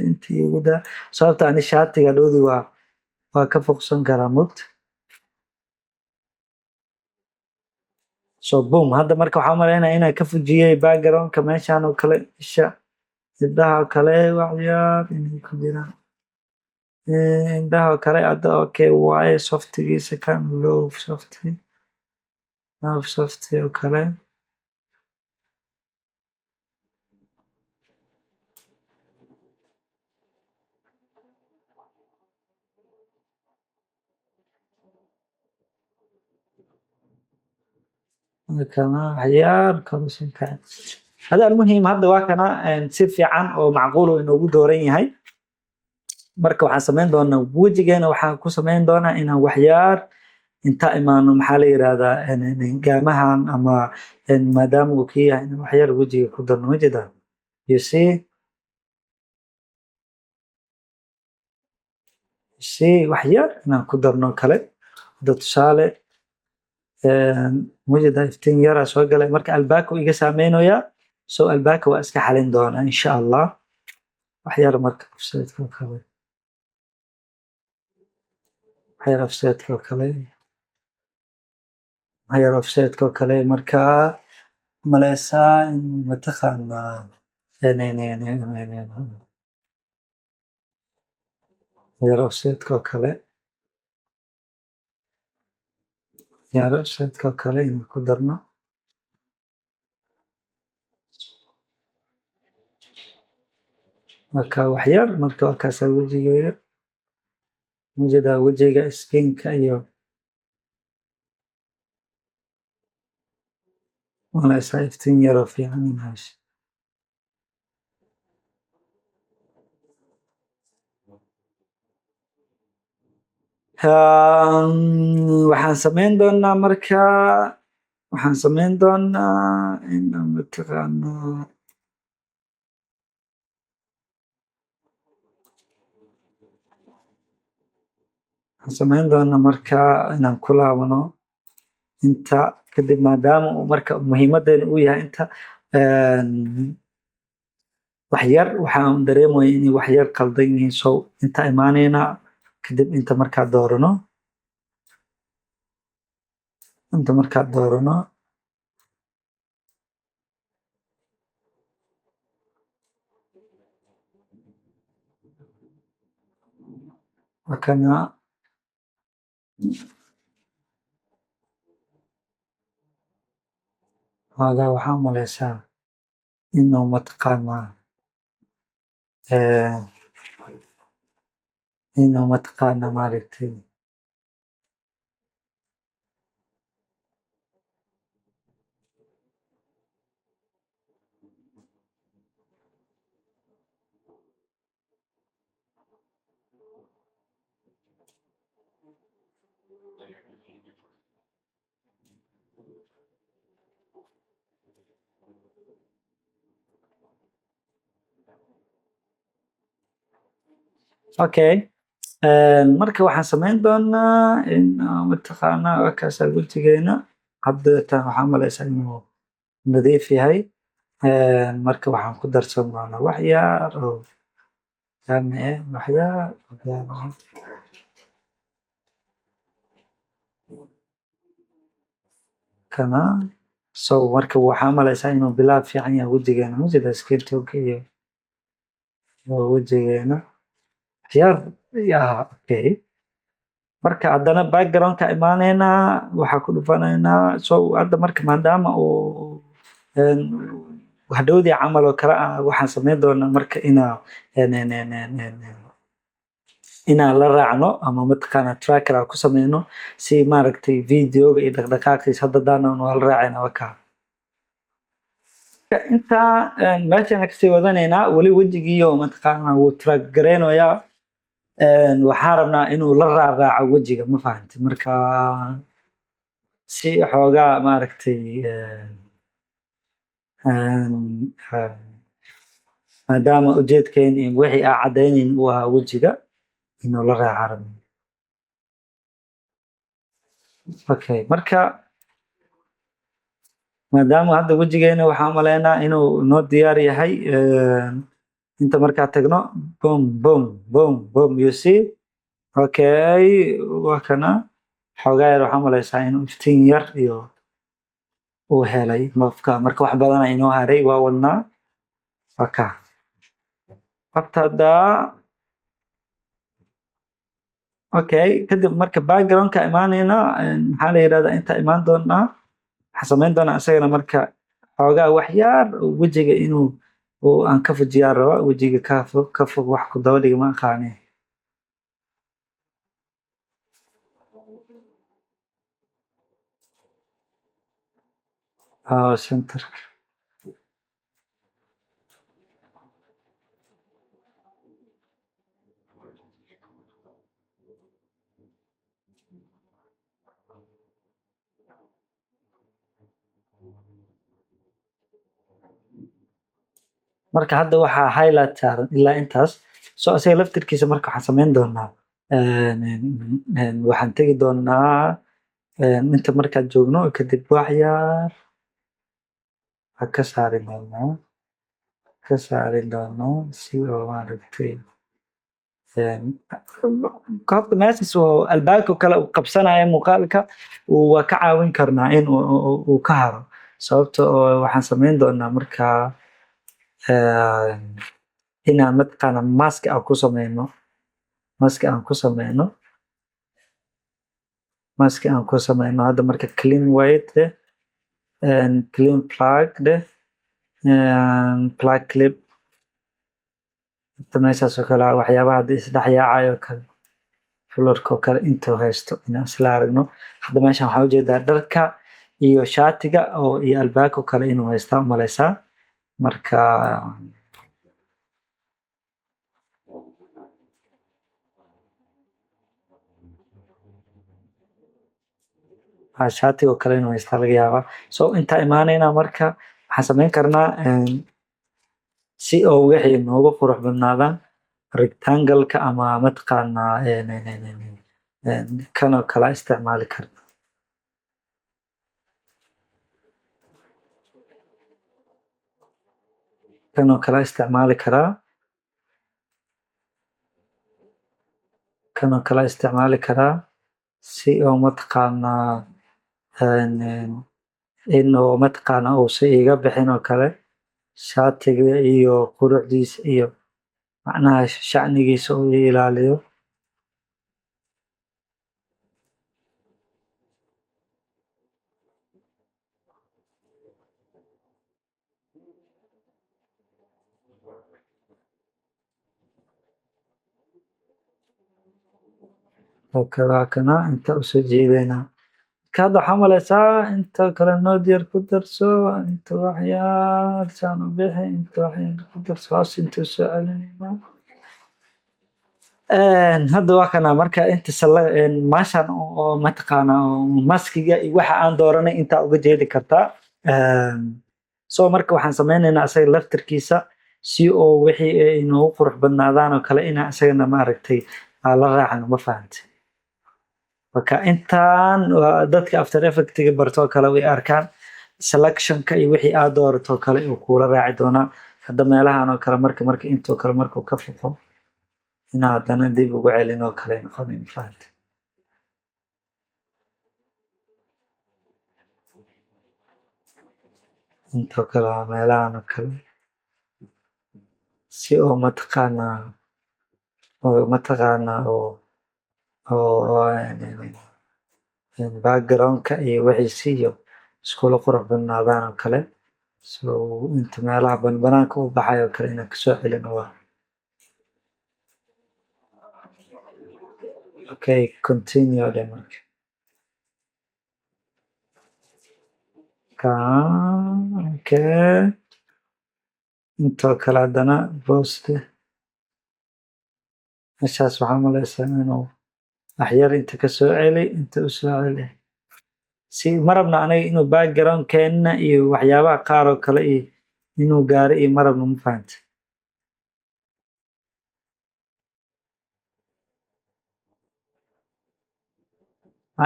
intii ugu daa sababta ani shaatiga dhoodi waa ka foqsan karaa mugta. boom hadda marka waxaa umaleynaya inaan ka fujiyey backgroundka meeshaan oo kale isha indhaha oo kale waxyaar inay ku jiraan. indhaha oo kale hadda okay waaye softigiisa kan low softy oo kale. hada almuhim hadda waa kana si fiican oo macquul oo inoogu dooran yahay. marka waxaan sameyn doonaa wejigeena waxaan ku sameyn doonaa inaan waxyaar inta imaano maxaa la yidhahdaa gaamahan ama maadaama uu ka yahay in waxyaar wejiga ku darno wejida you see waxyaar inaan ku darno kale. hadda tusaale wejida iftiin yaraa soo galay marka albaabka iga saameynayaa. albaabka waa iska xalin doonaa insha Allah. waxyaar marka offset-ka oo kale markaa maleysaa mataqaanaa offset-ka oo kale inaan ku darno. marka waxyar marka waa kaasa wejiga skinka iyo maleysaa iftiin yaroo fiican inaash. waxaan sameyn doonaa inaan mataqaanaa inaan ku laabano inta kadib maadaama marka muhiimadeena uu yahay inta waxyar waxaan dareemaya inay waxyar qaldan yihiin. inta imaaneyna kadib inta markaa doorano wakana hada waxaa umaleysaa inuu mataqaanaa maaragtay okay marka waxaan sameyn doonaa in mataqaanaa wakaasa wejigeena haddeetan waxaa umaleysaa inuu nadiif yahay marka waxaan ku darsan doonaa wax yar oo wax yar kana so marka waxaa umaleysaa inuu bilaab fiican yahay wejigeena mujeda skin tone iyo wejigeena waxyar okay marka haddana backgroundka imaaneynaa waxaa ku dhufanaynaa so hadda marka maadaama uu hadhowdii camal oo kale ah waxaan sameyn doonaa marka inaan la raacno ama mataqaanaa tracker aan ku sameyno si maaragtay videoga iyo dhaqdhaqaaqiisa hadda daanan waa la raacayna wakaa intaa meeshana kasii wadanaynaa weli wejigiiyo mataqaanaa wuu track gareynayaa waxaa rabnaa inuu la raaraaco wejiga ma fahamti marka si xoogaa maaragtay maadaama ujeedkeen iyo wixii aa cadaynayn uu ahaa wejiga inuu la raaca rabno okay marka maadaama hadda wejigeena waxaa umaleynaa inuu noo diyaar yahay inta markaa tagno boom you see okay waa kana xoogaa yar waxaa umaleysaa inuu iftiin yar iyo uu helay mafka marka wax badana inoo haray waa wadnaa waka horta haddaa okay kadib marka backgroundka imaaneyna maxaa la yidhahdaa inta imaan doonaa waxaan sameyn doonaa isagana marka xoogaa wax yar wejiga inuu aan ka fujiyaa raba wejiga ka fog wax ku daba dhiga ma aqaani center marka hadda waxaa highlight saaran ilaa intaas so isaga laftirkiisa marka waxaan sameyn doonaa waxaan tegi doonaa inta markaad joogno kadib wax yar ka saari doonaa si oo maaragtay horta meeshaas oo albaabka kale uu qabsanaya muuqaalka waa ka caawin karnaa in uu ka haro sababta oo waxaan sameyn doonaa markaa inaan mataqaana mask aan ku sameyno hadda marka clean white deh clean plug deh plug clip meeshaas oo kale waxyaabaha hadda isdhexyaacayo kale florko kale intuu haysto inaan isla aragno hadda meeshan waxaa ujeedaa dharka iyo shaatiga oo iyo albaabka kale inuu haystaa umaleysaa marka shaatiga oo kale inuu haystaa laga yaabaa so intaa imaaneyna marka waxaan sameyn karnaa si oo wixii nooga qurux badnaadaan rectangle-ka ama mataqaanaa kanoo kala isticmaali karna kanoo kala isticmaali karaa kanoo kale isticmaali karaa si oo mataqaanaa inuu mataqaanaa uusan iga bixin oo kale shaatiga iyo quruxdiisa iyo macnaha shacnigiisa uu i ilaaliyo. oo kale waa kana inta usoo jeedaynaa marka hadda waxaa maleysaa inta kale nood yar ku darso inta waxyaar saan u bixi inta waxyar ku darso hoos inta usoo celinayna. Hadda waa kana marka inta maashan oo mataqaanaa oo maskiga iyo waxa aan dooranay intaa uga jeedi kartaa. So marka waxaan sameynaynaa asaga laftirkiisa si oo wixii ay inoogu qurux badnaadaan oo kale inaan isagana maaragtay aan la raacno ma fahantay. Marka intaan dadka After Effects-ga barto oo kale way arkaan selection-ka iyo wixii aad doorato oo kale uu kula raaci doonaa. Hadda meelahan oo kale marka intoo kale markuu ka fufo inaa haddana dib ugu celin oo kale noqonin ma fahantay. intoo kale waa meelahan oo kale si oo mataqaanaa background-ka iyo wixiisi iyo iskula qurux badnaadaan oo kale. So inta meelaha banaanka u baxay oo kale inaan kasoo celino waa. Okay, continue dhe marka. Okay. intoo kale haddana post meeshaas waxaa maleysaa inuu waxyar inta kasoo celi inta usoo celi si marabna aniga inuu background-keena iyo waxyaabaha qaar oo kale iyo inuu gaaro iyo marabna ma fahantay.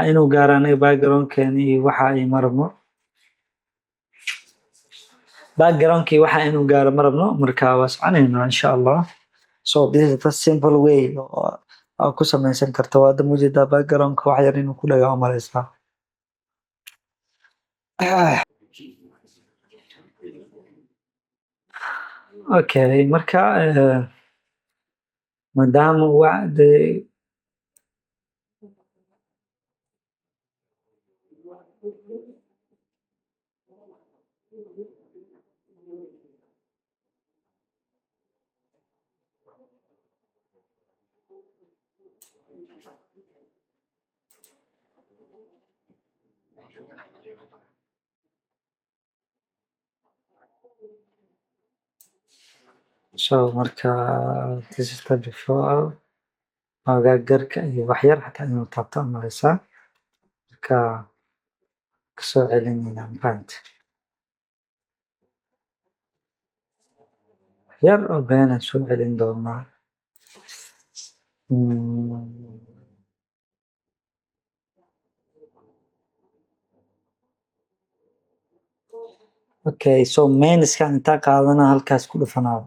inuu gaaro aniga background-keena iyo waxa ay marabno background-kii waxa inuu gaaro marabno marka waa soconaynaa insha Allah. So this is the simple way oo ku sameysan karto waa hadda mujeedaa background-ka wax yar inuu ku dhagaa u maleysaa. Okay, marka maadaama wacdi so marka this is the before agagaarka iyo waxyar xataa inuu taabto u maleysaa marka kasoo celinayna ma fahantay. waxyar oo beenaan soo celin doonaa. Okay, so minuskan intaa qaadana halkaas ku dhufanaa.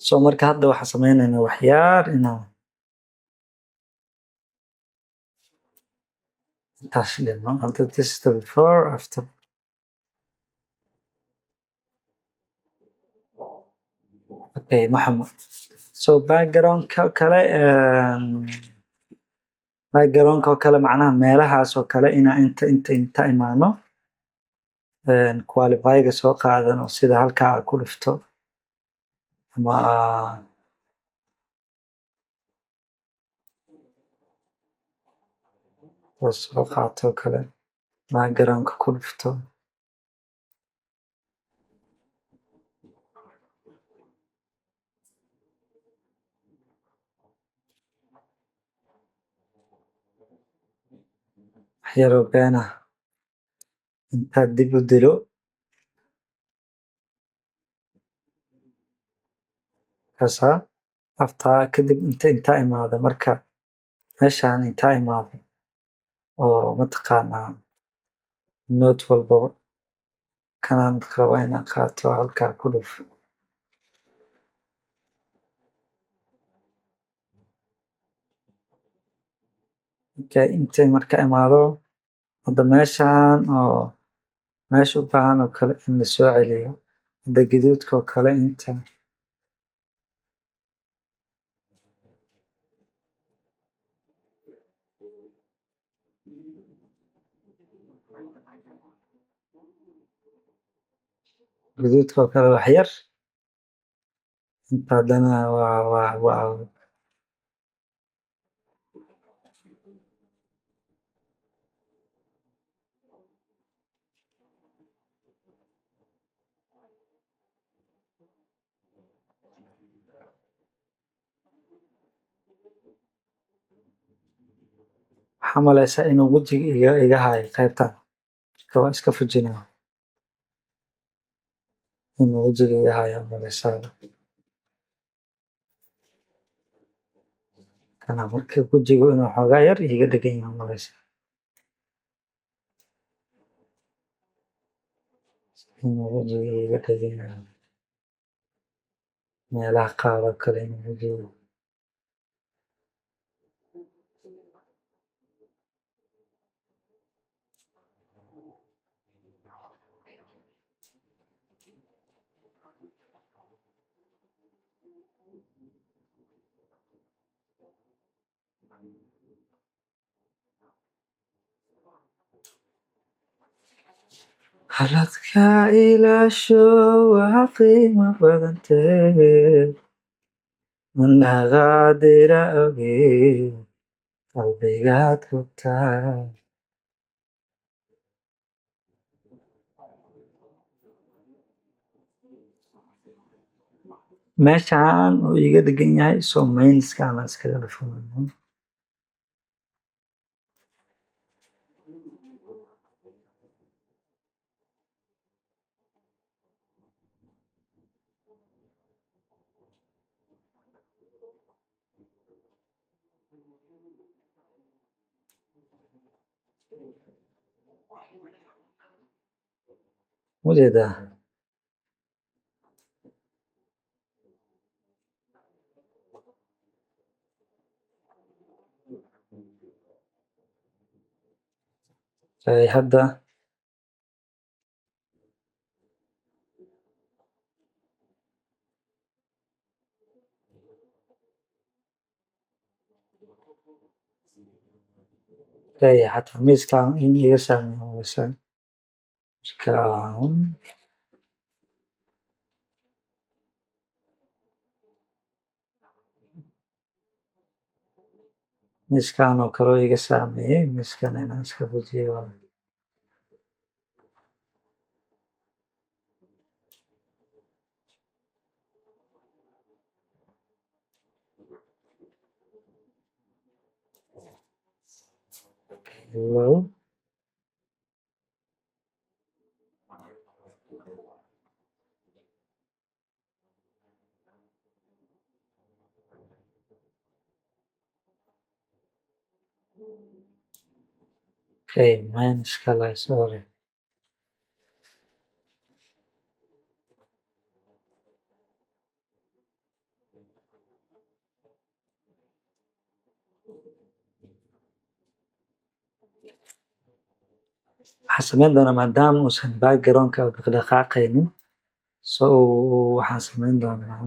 So marka hadda waxaan sameynaynaa waxyar inaan intaas dhigno. Hadda this is the before after. Okay, Maxamed. So background-ka kale background-ka kale macnaha meelahaas oo kale inta imaano qualify-ga soo qaadano sida halkaa ku dhufto ama soo qaato kale background-ka ku dhufto. yaro been ah intaad dib u dilo kasaa aftaa kadib intaa imaado marka meeshaan intaa imaado oo mataqaanaa note walbaba kanaan rabaa inaan qaato halkaa ku dhuf intay marka imaado hadda meeshaan oo meesha u baahan oo kale in la soo celiyo hadda gaduudka oo kale inta gaduudka oo kale wax yar inta haddana waa waxaa maleysaa inuu wejiga iga hayo qaybtan marka waa iska fujinaa inuu wejiga iga hayo maleysaa kana marka wejigu inuu xoogaa yar iga dhegan yahay maleysaa inuu wejiga iga dhegan yahay meelaha qaar oo kale inuu wejiga haladka ilaasho waa qiimo badantee manaqaadira ogeey qalbigaad ku taal meeshaan uu iga dhegan yahay soo mayniskaana iskaga dhufanayo ujeedaa hadda xataa miiskaan in iga saameeyo maleysaa marka miiskaan oo kale oo iga saameeyey miiskan inaan iska fujiyo low minus kale sorry waxaan sameyn doonaa maadaama uusan backgroundka dhaqdhaqaaqaynin so waxaan sameyn doonaa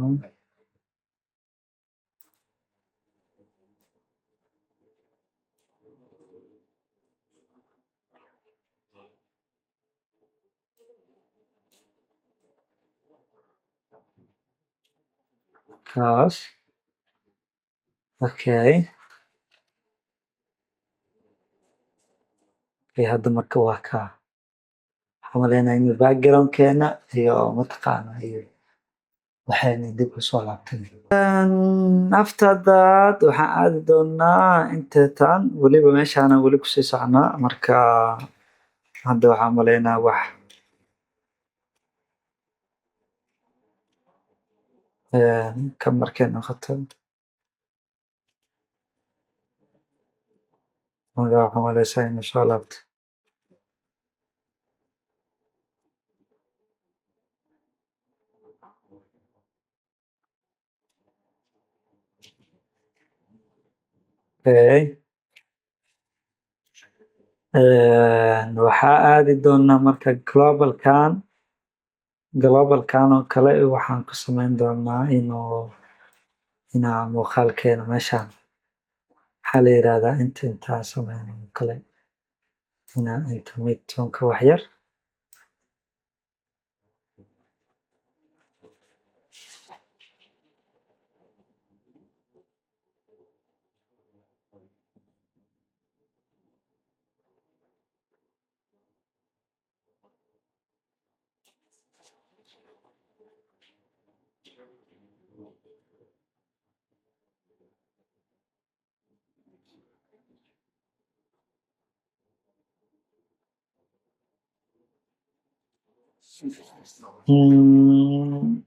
kaas okay hadda marka waa kaa waxaan maleynayaa in backgroundkeena iyo mataqaana iyo waxayna dib u soo laabtay. After that waxaan aadi doonaa inteetan weliba meeshaana weli kusii soconaa marka hadda waxaan maleynaa wax kan markay noqoto marka waxaan maleysaa inay soo laabtay. Okay. Waxaa aadi doonaa marka globalkan oo kale waxaan ku sameyn doonaa inaa muuqaalkeena meeshaan waxaa la yiraahdaa intaan sameyn oo kale inaa inta midtoonka wax yar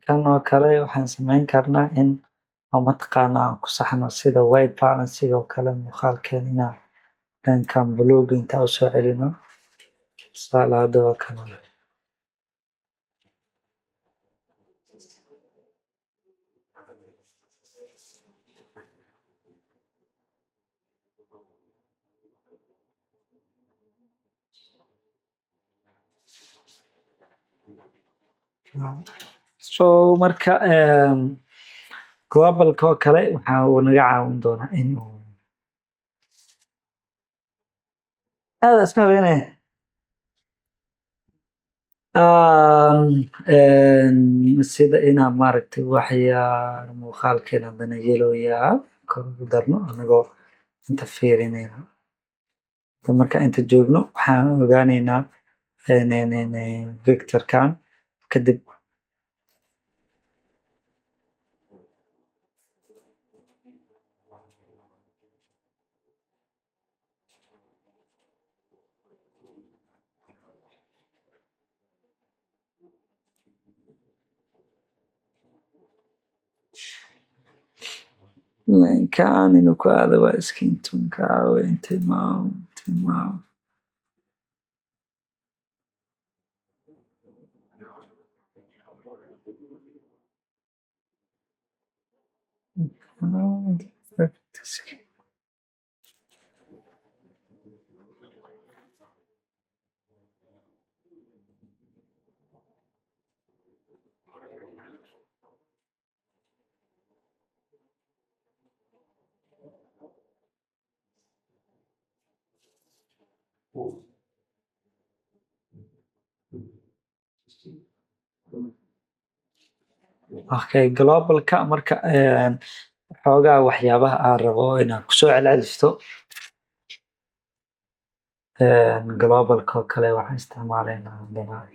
kan oo kale waxaan sameyn karnaa in oo mataqaana aan ku saxno sida white balance oo kale muuqaalkeena inaa dhankan buluuga intaa usoo celino tusaale hadda waa kan so marka globalka oo kale waxa uu naga caawin doonaa in aad isma habeynaya sida inaan maaragtay waxyaalo muuqaalkeena haddana yeelooyaa kor ugu darno anagoo inta fiirinayna marka inta joogno waxaan ogaaneynaa vectorkan kadib kan inuu ku aado waa iskintunka intimaam okay globalka marka xoogaa waxyaabaha aan rabo inaan kusoo celcelisto globalka oo kale waxaan isticmaaleynaa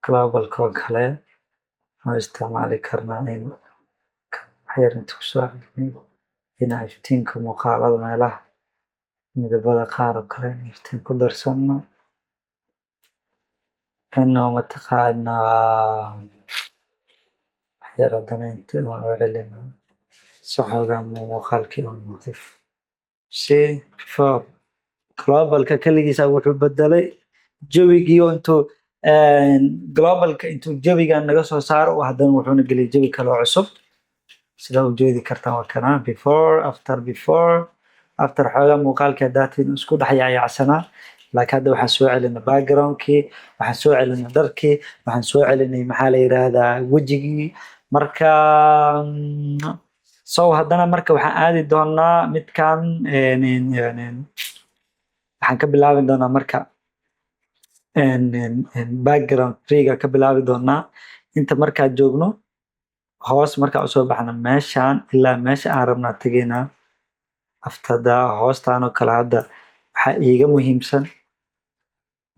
globalka oo kale waxaan isticmaali karnaa in waxyar inta kusoo celino inaa iftiinka muuqaalada meelaha midabada qaar oo kale in iftiin ku darsano inuu mataqaanaa waxyar haddana inta aan u celino si xoogaa muuqaalkii oo nadiif see before globalka kaligiisa wuxuu bedelay jawigii oo intuu globalka intuu jawigan naga soo saaro haddana wuxuuna geliyay jawi kale oo cusub sida u jeedi kartaan waa kana before after xoogaa muuqaalkii hadaatiin isku dhex yaacsanaa laakiin hadda waxaan soo celinay backgroundkii waxaan soo celinay dharkii waxaan soo celinay maxaa la yiraahdaa wejigii marka so haddana marka waxaan aadi doonaa midkan waxaan ka bilaabi doonaa marka background freega ka bilaabi doonaa inta markaa joogno hoos markaa usoo baxna meeshaan ilaa meesha aan rabnaa tegaynaa aftada hoostaan oo kale hadda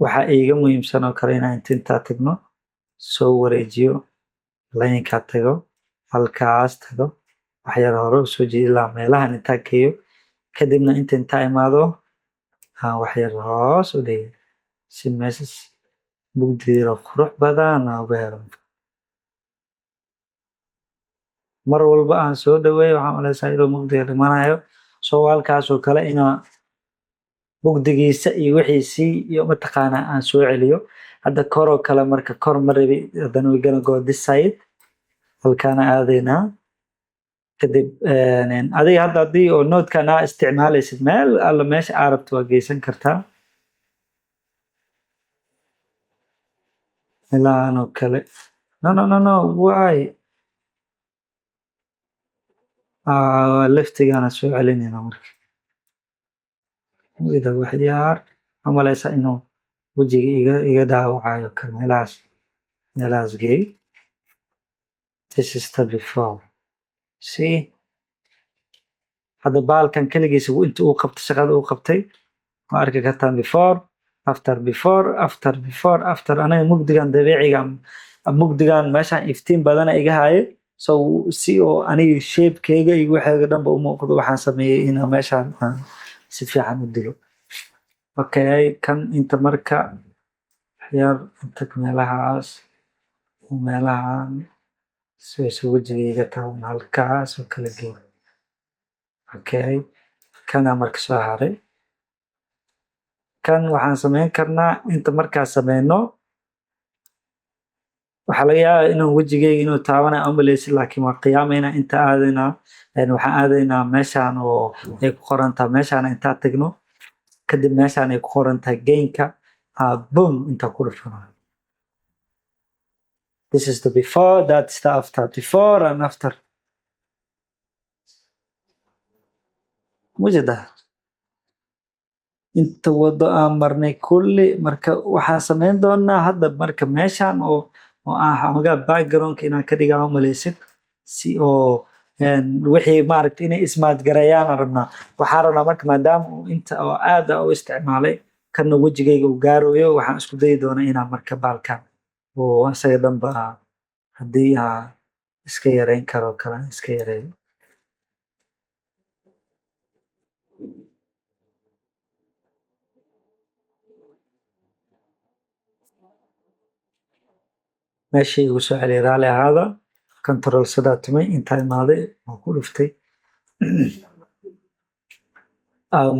waxaa iiga muhiimsan oo kale inaan intaa tagno soo wareejiyo laynkaa tago halkaas tago waxyar hore usoo jeedi ilaa meelahan intaa geeyo kadibna intaa imaado aan waxyar hoos u dhigo si meeshas mugdiiro qurux badan aan uga helo mar walba aan soo dhaweeyo waxaan maleysaa inuu mugdiga dhimanayo soo halkaasoo kale inaa mugdigiisa iyo wixiisii iyo mataqaanaa aan soo celiyo hadda koroo kale marka kor ma rabi haddana we're gonna go this side halkaana aadaynaa kadib adiga hadda haddii oo noodkan aa isticmaalaysid meel alla meesha aa rabto waa geysan kartaa meelahan oo kale no why leftigaana soo celinayna marka ida waxyaar waxaan maleysaa inuu wejiga iga dhaawacayo kale meelahaas geey this is the before see hadda baalkan keligiisa inta uu qabtay shaqada uu qabtay ma arki kartaan before after anaga mugdigan dabiiciga mugdigan meeshaan iftiin badana iga haye so si oo aniga shape-keyga iyo waxayga dhanba u muuqdo waxaan sameeyey inaa meeshaan si fiican u dilo okay kan inta marka waxyaar inta meelahan siwaysa wejigayga taban halkaas oo kala geey okay kana marka soo haray kan waxaan sameyn karnaa inta markaa sameyno waxaa laga yaabaa inuu wejigayga inuu taabanayo umaleysid laakiin waa qiyaamaynaa inta aadaynaa waxaan aadaynaa meeshaan oo ay ku qoran tahay meeshaan intaa tagno kadib meeshaan ay ku qoran tahay gainka boom intaa ku dhufanayo this is the before that's the after before and after mujeda inta wado aan marnay kulli marka waxaan sameyn doonaa hadda marka meeshaan oo aan xoogaa backgroundka inaan ka dhigaa umaleysid si oo wixii maaragta inay ismaadgareeyaan rabnaa waxaan rabnaa marka maadaama uu inta oo aada u isticmaalay kana wejigayga uu gaarayo waxaan isku dayi doonaa inaan marka baalkan oo isaga dhanba haddii iska yareyn karo kale iska yareeyo meeshii igu soo celiyay raali ahaada control sidaa tumay intaa imaaday oo ku dhuftay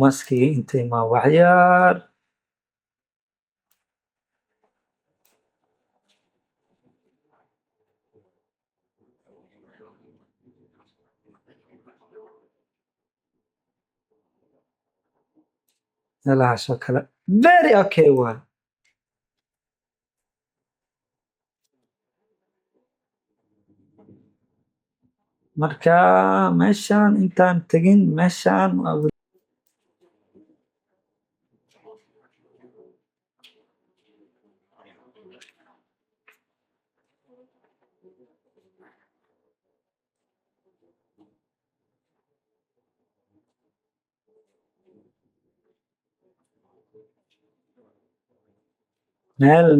maskigi inta imaa waxyaar meelahaasoo kale very okay waay marka meeshaan intaan tegin meeshaan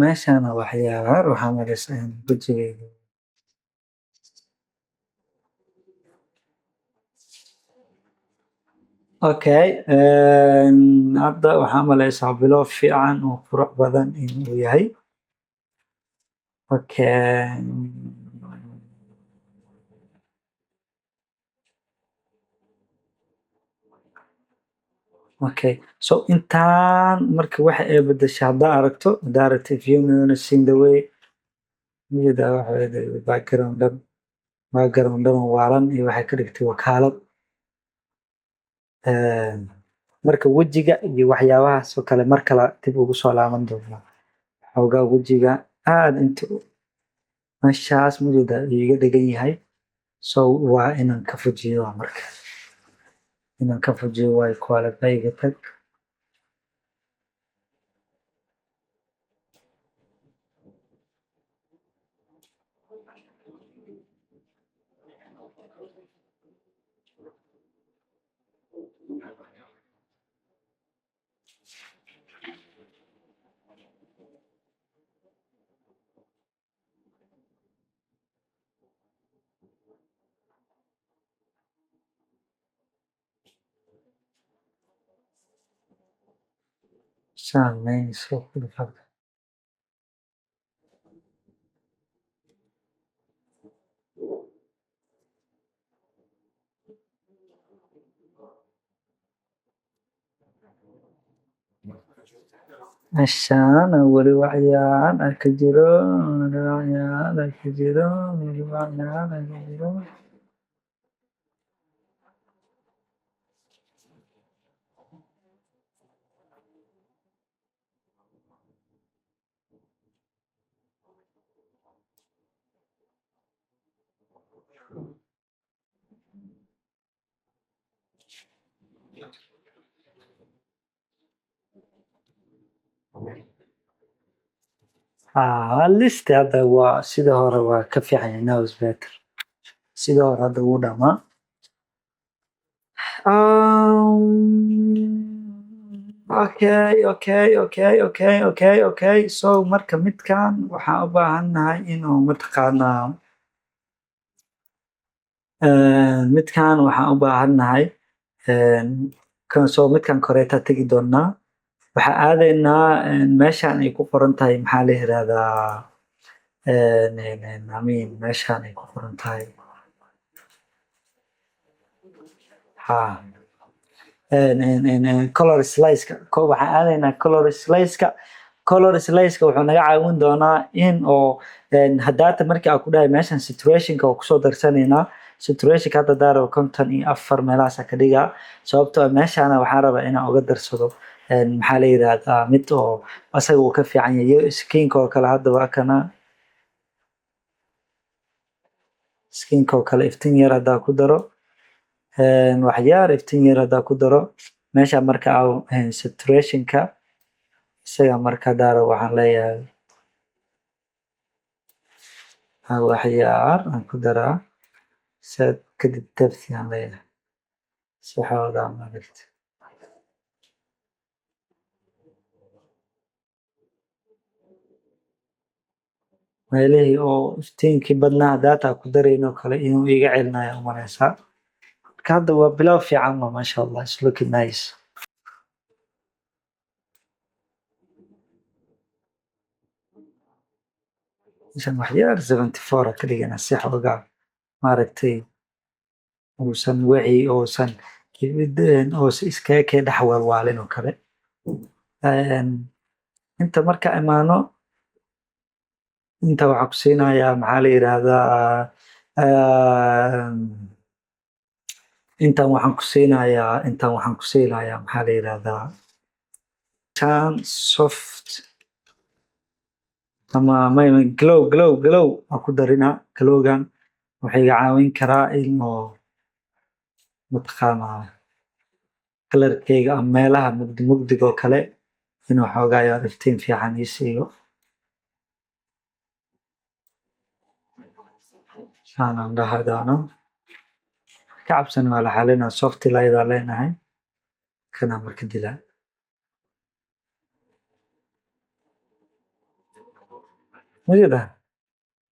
meeshaan waxyaar waxaa maleysaa wejigayga okay hadda waxaa maleysaa bilow fiican oo qurux badan inuu yahay okay okay so intaan marka waxa ay bedeshay haddaa aragto if you wanna sing the way mida waxa background dhan waalan iyo waxay ka dhigtay wakaalad marka wejiga iyo waxyaabahaas oo kale mar kale dib ugu soo laaban doonaa xoogaa wejiga aad inta meeshaas mujida iga dhegan yahay so waa inaan ka fujiyo marka inaan ka fujiyo way qualifyga tag saamayso xirfadda. Meeshaan weli waxyaan ay ka jiro, weli waxyaan ay ka jiro, weli waxyaan ay ka jiro. List hadda waa sida hore waa ka fiican yahay, now is better. Sida hore hadda wuu dhamaa. Okay. So marka midkan waxaan u baahannahay inuu mataqaanaa midkan waxaan u baahannahay midkan koreeta tegi doonaa. Waxaan aadaynaa meeshaan ay ku qoran tahay maxaa la yiraahdaa meeshaan ay ku qoran tahay color slice-ka waxaan aadaynaa color slice-ka wuxuu naga caawin doonaa in oo haddaata markii aan ku dhahay meeshan situation-ka oo kusoo darsanaynaa situation-ka hadda daaro 54 meelahaas ka dhigaa sababtoo ah meeshaan waxaan rabaa inaan uga darsado maxaa la yiraahdaa mid oo asaga uu ka fiican yahay skin-ka oo kale hadda waa kana skin-ka oo kale iftiin yar haddaa ku daro waxyaar iftiin yar haddaa ku daro meesha marka saturation-ka isaga marka daaro waxaan leeyahay waxyaar aan ku daraa sad kadib depth aan leeyahay si xoogaa maaragtay meelihii oo iftiinkii badnaa data ku darayno kale inuu iga celinayo u maleysaa marka hadda waa bilow fiican masha Allah, it's looking nice. meeshan waxyaar 74 ka dhigana si xoogaa maaragtay uusan wixii uusan iskaga kee dhex walwaalin oo kale inta marka imaano inta waxaa ku siinayaa maxaa la yiraahdaa intan waxaan ku siinayaa maxaa la yiraahdaa soft ama glow aan ku darinaa glowgan waxay iga caawin karaa in oo mataqaanaa kalarkeyga ama meelaha mugdiga oo kale inuu xoogaa yar iftiin fiican ii siiyo aanan dhahadaano ka cabsan waa la xalinaa soft light baa leenahay kana marka dilaa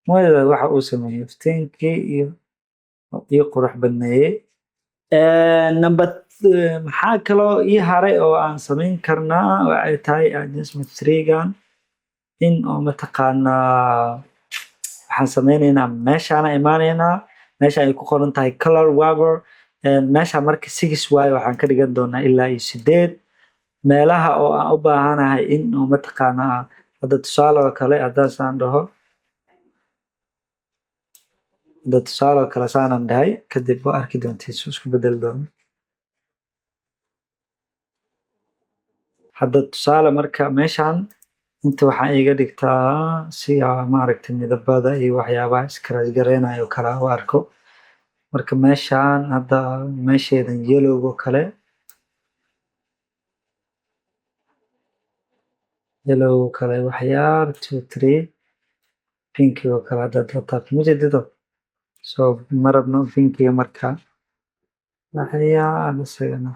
mujada waxa uu sameeyey iftiinkii iyo qurux badneeyey maxaa kaloo ii haray oo aan samayn karnaa waxay tahay adjustment 3gan in oo mataqaanaa waxaan sameynaynaa meeshaana imaanaynaa meesha ay ku qoran tahay color waiver meesha marka 6 waayo waxaan ka dhigan doonaa ilaa iyo 8 meelaha oo aan u baahanahay in oo mataqaanaa hadda tusaale oo kale haddaan saan dhaho hadda tusaale oo kale saanan dhahay kadib waa arki doontiin suu isku bedeli doono hadda tusaale marka meeshaan inta waxaan iga dhigtaa si maaragtay midabada iyo waxyaabaha iskaraas gareynayo kala u arko marka meeshaan hadda meesheedan yellow oo kale waxyaar 2 3 pinki oo kale hadda taabto mujadido so ma rabno pinkiga marka waxyaar isagana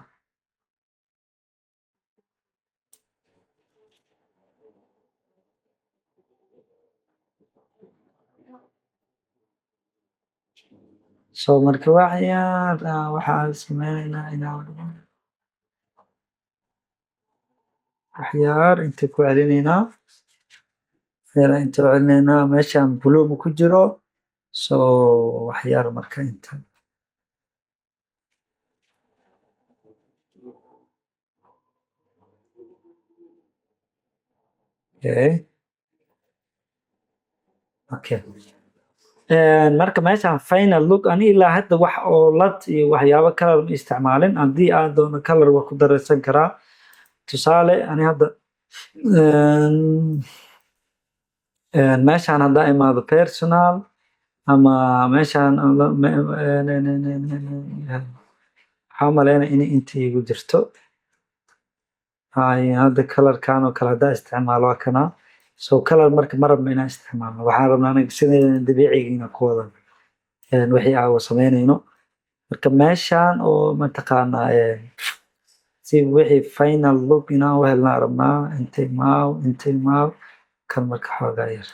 so marka waxyaar waxaan sameynaynaa inaan waxyaar inta ku celinaynaa yara inta u celinaynaa meeshaan blue ma ku jiro so waxyaar marka inta okay marka meeshaan final look ani ilaa hadda wax oo lad iyo waxyaabo color ma isticmaalin haddii aan doono color waa ku dareysan karaa tusaale ani hadda meeshaan haddaan imaado personal ama meeshaan waxaa umaleynaya inay inta igu jirto hadda colorkan oo kale haddaan isticmaalo waa kanaa so color marka ma rabno inaan isticmaalno waxaan rabnaa anaga sideena dabiiciga ku wada wixii aan sameynayno marka meeshaan oo mataqaanaa si wixii final look inaan u helnaa rabnaa intay maaw kan marka xoogaa yar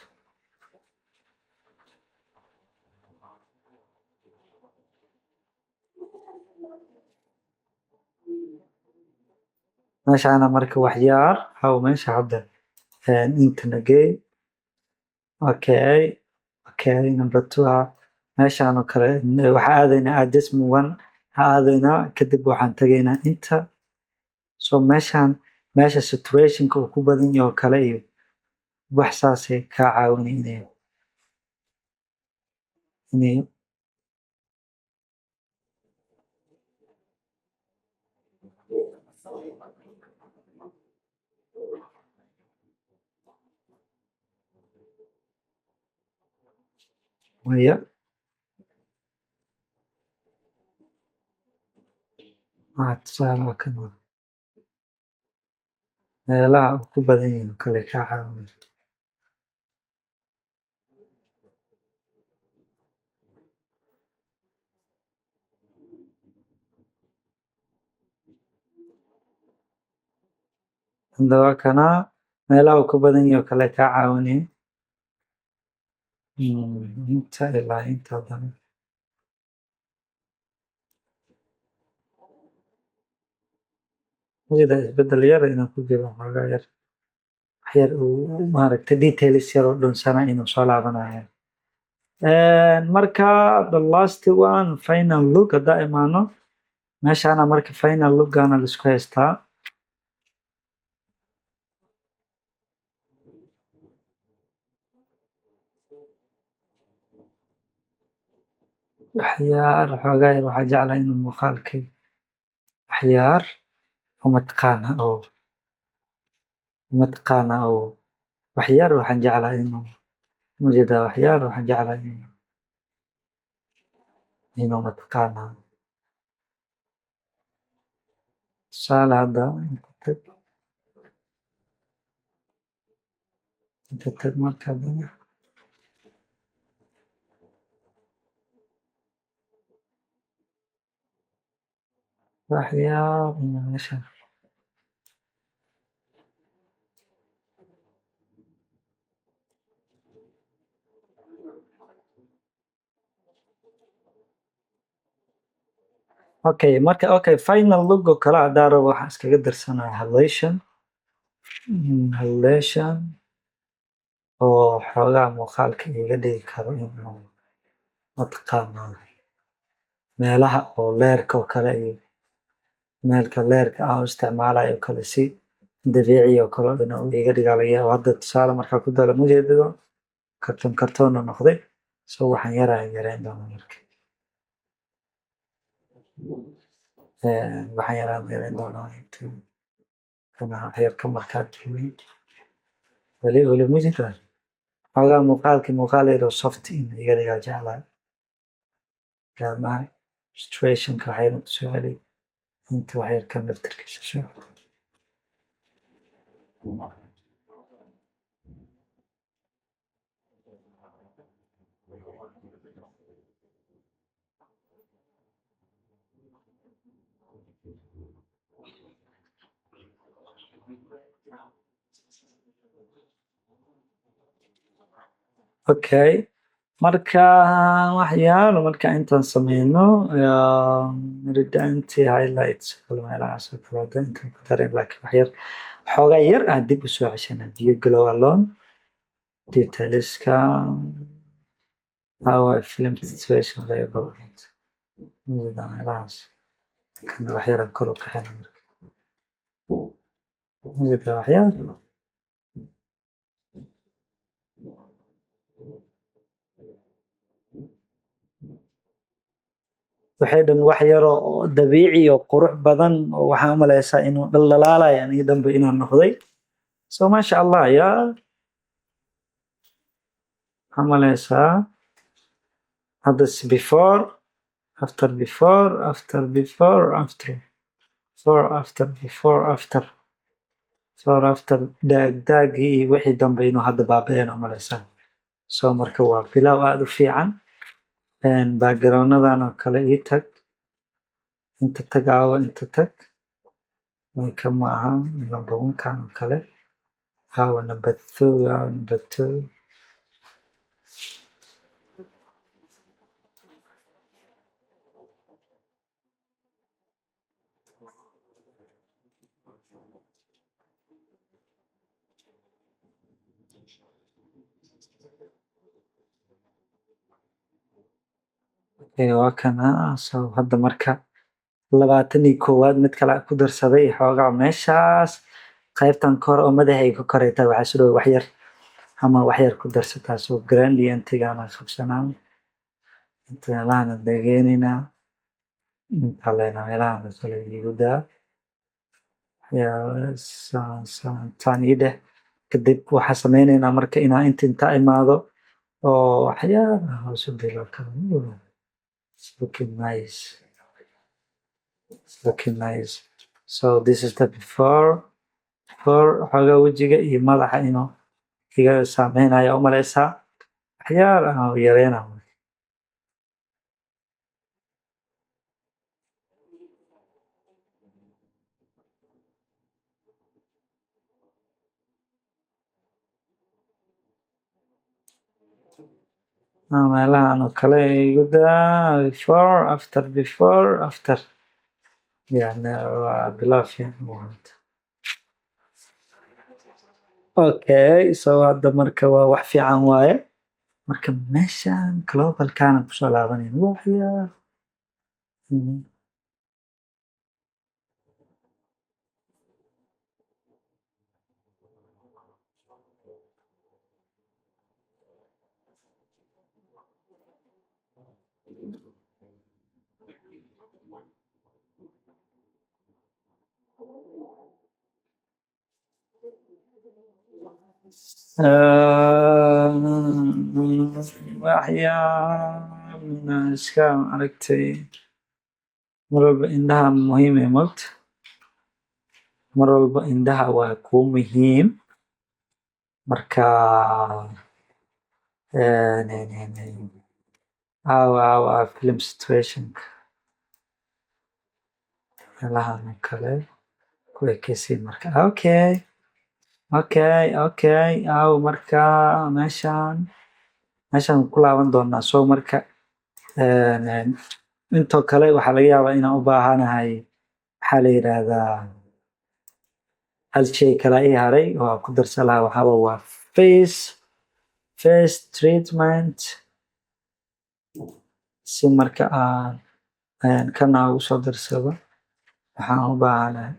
meeshaana marka waxyaar haw meesha hadda inta nagey okay number 2 meeshaan oo kale waxaa aadaynaa adjustment 1 aadaynaa kadib waxaan tagaynaa inta so meeshaan meesha saturationka uu ku badan yahay oo kale iyo wax saasay kaa caawinay inay waya tusaale waa kan meelaha uu ku badan yahay oo kale kaa caawinay hadaba kanaa meelaha uu ku badan yahay oo kale kaa caawinay inta ilaa inta badan wajida isbedel yar inuu ku jiro xoogaa yar waxyar uu maaragtay details yar oo dhunsana inuu soo laabanayo marka the last one final look haddaa imaano meeshaana marka final lookgaana laisku haystaa waxyaar xoogaa yar waxaa jeclaa inuu muuqaalkay waxyaar mataqaana oo waxyaar waxaan jeclaa inuu majeedaa waxyaar waxaan jeclaa inuu mataqaana tusaale hadda inta tag marka waxyaar meesha okay marka okay final look oo kale haddaa rabo waxaan iskaga darsanaya halation oo xoogaa muuqaalka iga dhigi karo inuu mataqaana meelaha oo leerka oo kale iyo meelka leerka aan u isticmaalayo oo kale si dabiici oo kale inuu iga dhigaa laga yaabo hadda tusaale markaa ku daro majeedido kartoonna noqday so waxaan yareyn doonaa marka waxaan yareyn doonaa heerka markaa weli mujida xoogaa muuqaal yaroo soft in iga dhigaa jeclaa situationka waxayna kusoo celi inta waxyar ka naftarkiisa soo okay marka waxyaalo marka intaan sameyno nirida intii highlights kala meelahaas oo kale oo intaan ku darin laakiin wax yar xoogaa yar aan dib u soo ceshana diyo glow alone detailska how I film situation label meelahaas kan wax yar aan kor u kaxayna marka wax yar waxay dhan wax yar oo dabiici oo qurux badan oo waxaan u maleysaa inuu dhaldhalaalayo aniga dhanba inaan noqday so maasha allah yaa waxaan maleysaa haddas before after before after before after before after before after before after daagdaagii iyo wixii dambe inuu hadda baaba'een u maleysaa so marka waa bilow aad u fiican backgroundadan oo kale ii tag inta tag aawo inta tag ninka ma aha number one kan oo kale aawo number two aawo number two waa kana so hadda marka 21 mid kale aan ku darsaday xoogaa meeshaas qaybtan kor oo madaxayga koreyta waxaa sidoo wax yar ama wax yar ku darsataa so gradientigaana qabsanaa inta meelahan degeynina inta leena meelahan kale igu daa saan ii dheh kadib waxaa sameyneynaa marka inaa inta imaado oo waxyaar hoos u bilo kale it's looking nice. It's looking nice. So this is the before xoogaa wejiga iyo madaxa inuu iga saameynayo u maleysaa waxyaal aan yareyna meelahan oo kale igu daa before after yani waa bilow fiican okay so hadda marka waa wax fiican waaye marka meeshan globalkana kusoo laabanayna waxyaal waxyaal iska aragtay mar walba indhaha muhiim ay moogta mar walba indhaha waa kuu muhiim marka awa film situationka meelahan oo kale ku ekeysiin marka okay aw marka meeshan ku laaban doonaa so marka intoo kale waxaa laga yaabaa inaan u baahanahay maxaa la yidhaahdaa hal shay kala ii haray oo aan ku darsan lahaa waxaaba waa face treatment si marka aan kana ugu soo darsado waxaan u baahanahay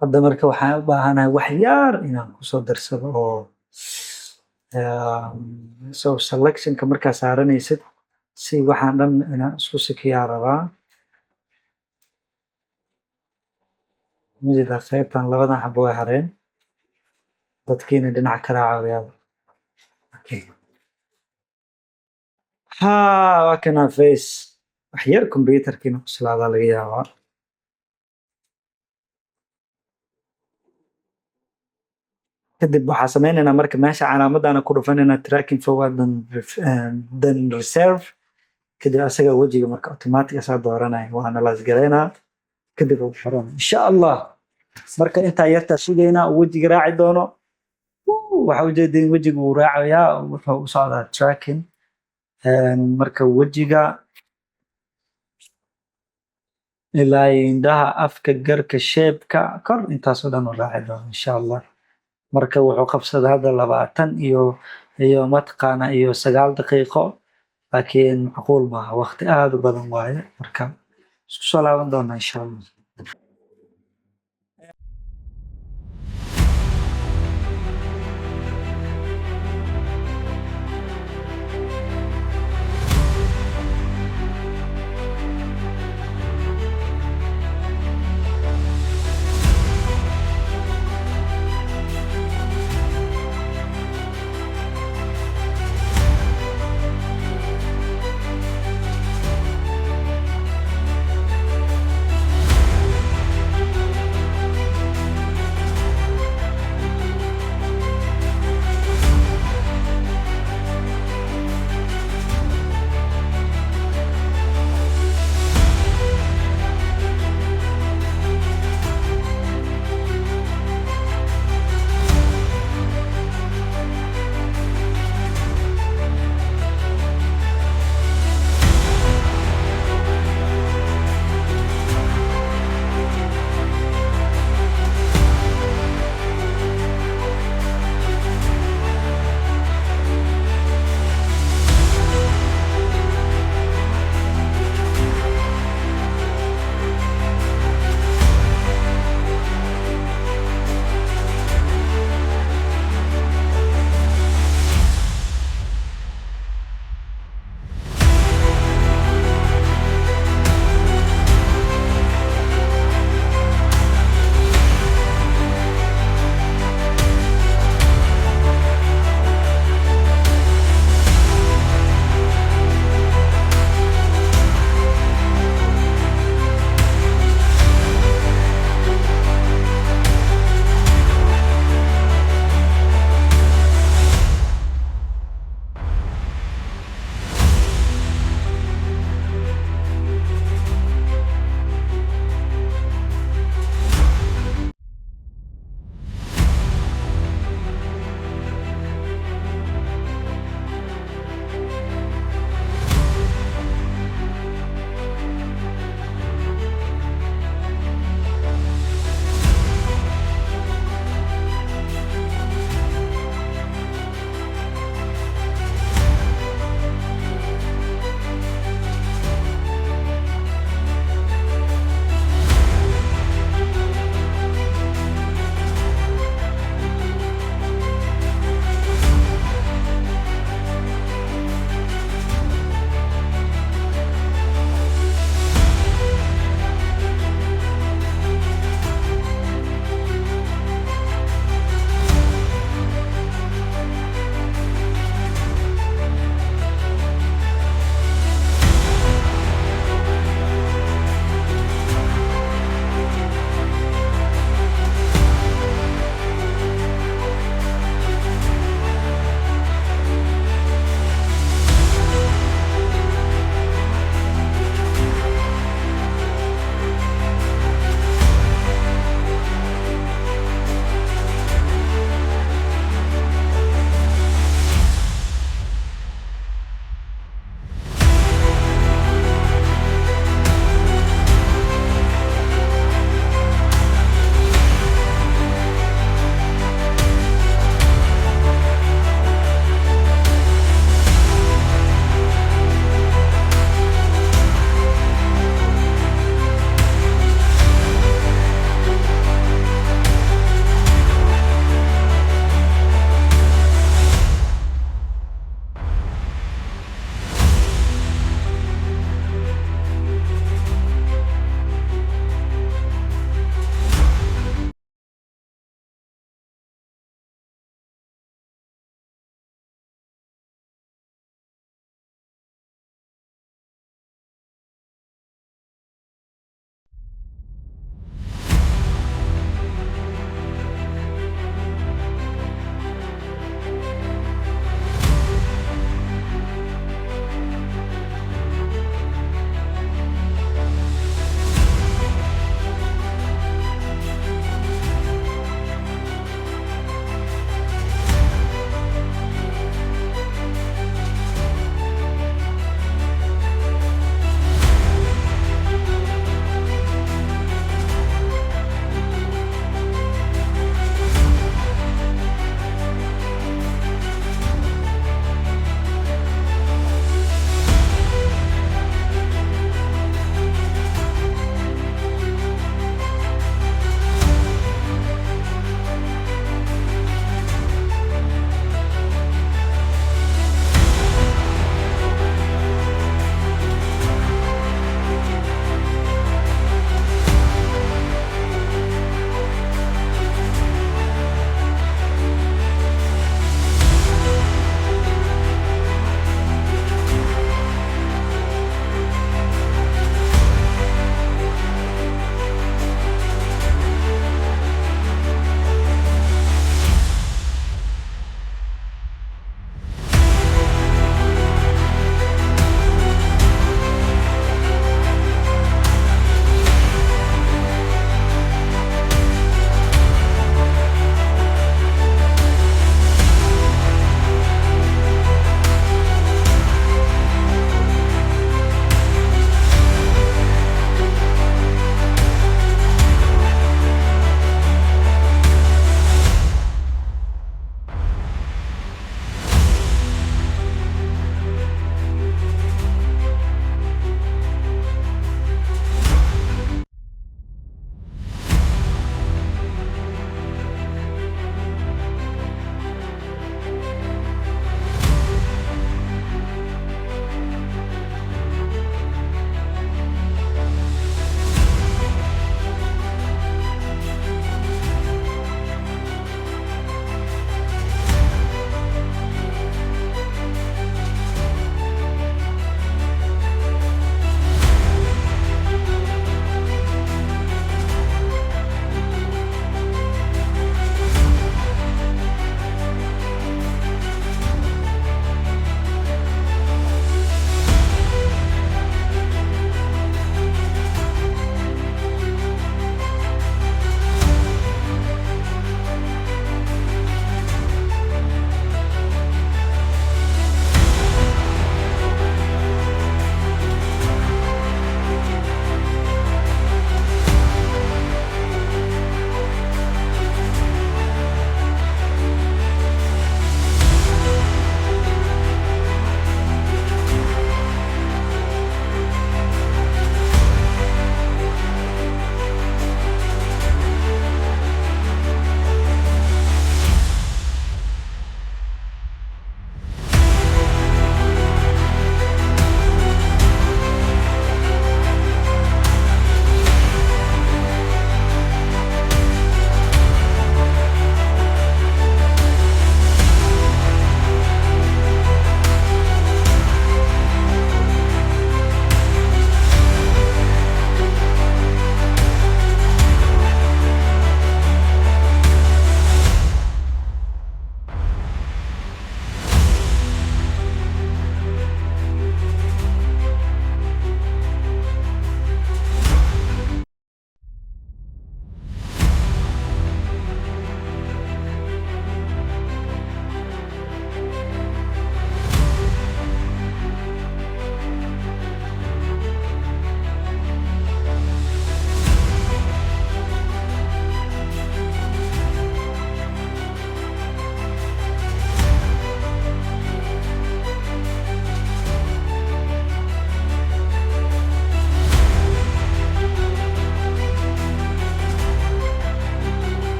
hadda marka waxaan u baahanahay wax yar inaan kusoo darsado oo so selectionka markaa saaranaysid si waxaan dhan inaan isku sikiyaa rabaa midida qaybtan labadan xabo way hareen dadkiina dhinaca kala caawiyaa waa kana face wax yar computerkiina kusilaadaa laga yaabaa kadib waxaa sameynaynaa marka meesha calaamadan ku dhufanayna tracking forward then reserve kadib asaga wejiga marka automatic asaa dooranaya waana laasgaraynaa kadib uu xiran insha allah marka intaa yartaa sugaynaa uu wejiga raaci doono waxa ujeedin wejiga uu raacayaa wuxuu u socdaa tracking marka wejiga ilaa indhaha afka garka sheebka kor intaasoo dhan uu raaci doono insha allah marka wuxuu qabsaday hadda 20 iyo mataqaana iyo 9 daqiiqo laakiin macquul maaha waqti aad u badan waaye marka isku soo laaban doonaa insha allah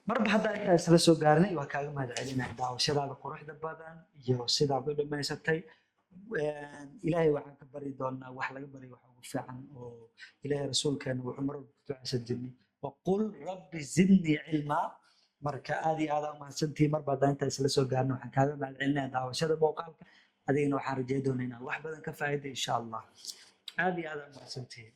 marba hadda intaa isla soo gaarnay waa kaaga mahadcelinaya daawashadaada quruxda badan iyo sidaad u dhammaysatay. ilaahay waxaan ka bari doonaa wax laga bari waxa ugu fiican oo ilaahay rasuulkeena wuxuu mar walba ku ducaysan jirnay waqul rabbi zidnii cilmaa. marka aad iyo aad aa umahadsantihiin. marba hadda intaa isla soo gaarnay waxaan kaaga mahadcelinaya daawashada muuqaalka. adigana waxaan rajay doonaa inaad wax badan ka faa'iiday insha allah. aad iyo aad aa umahadsantihiin.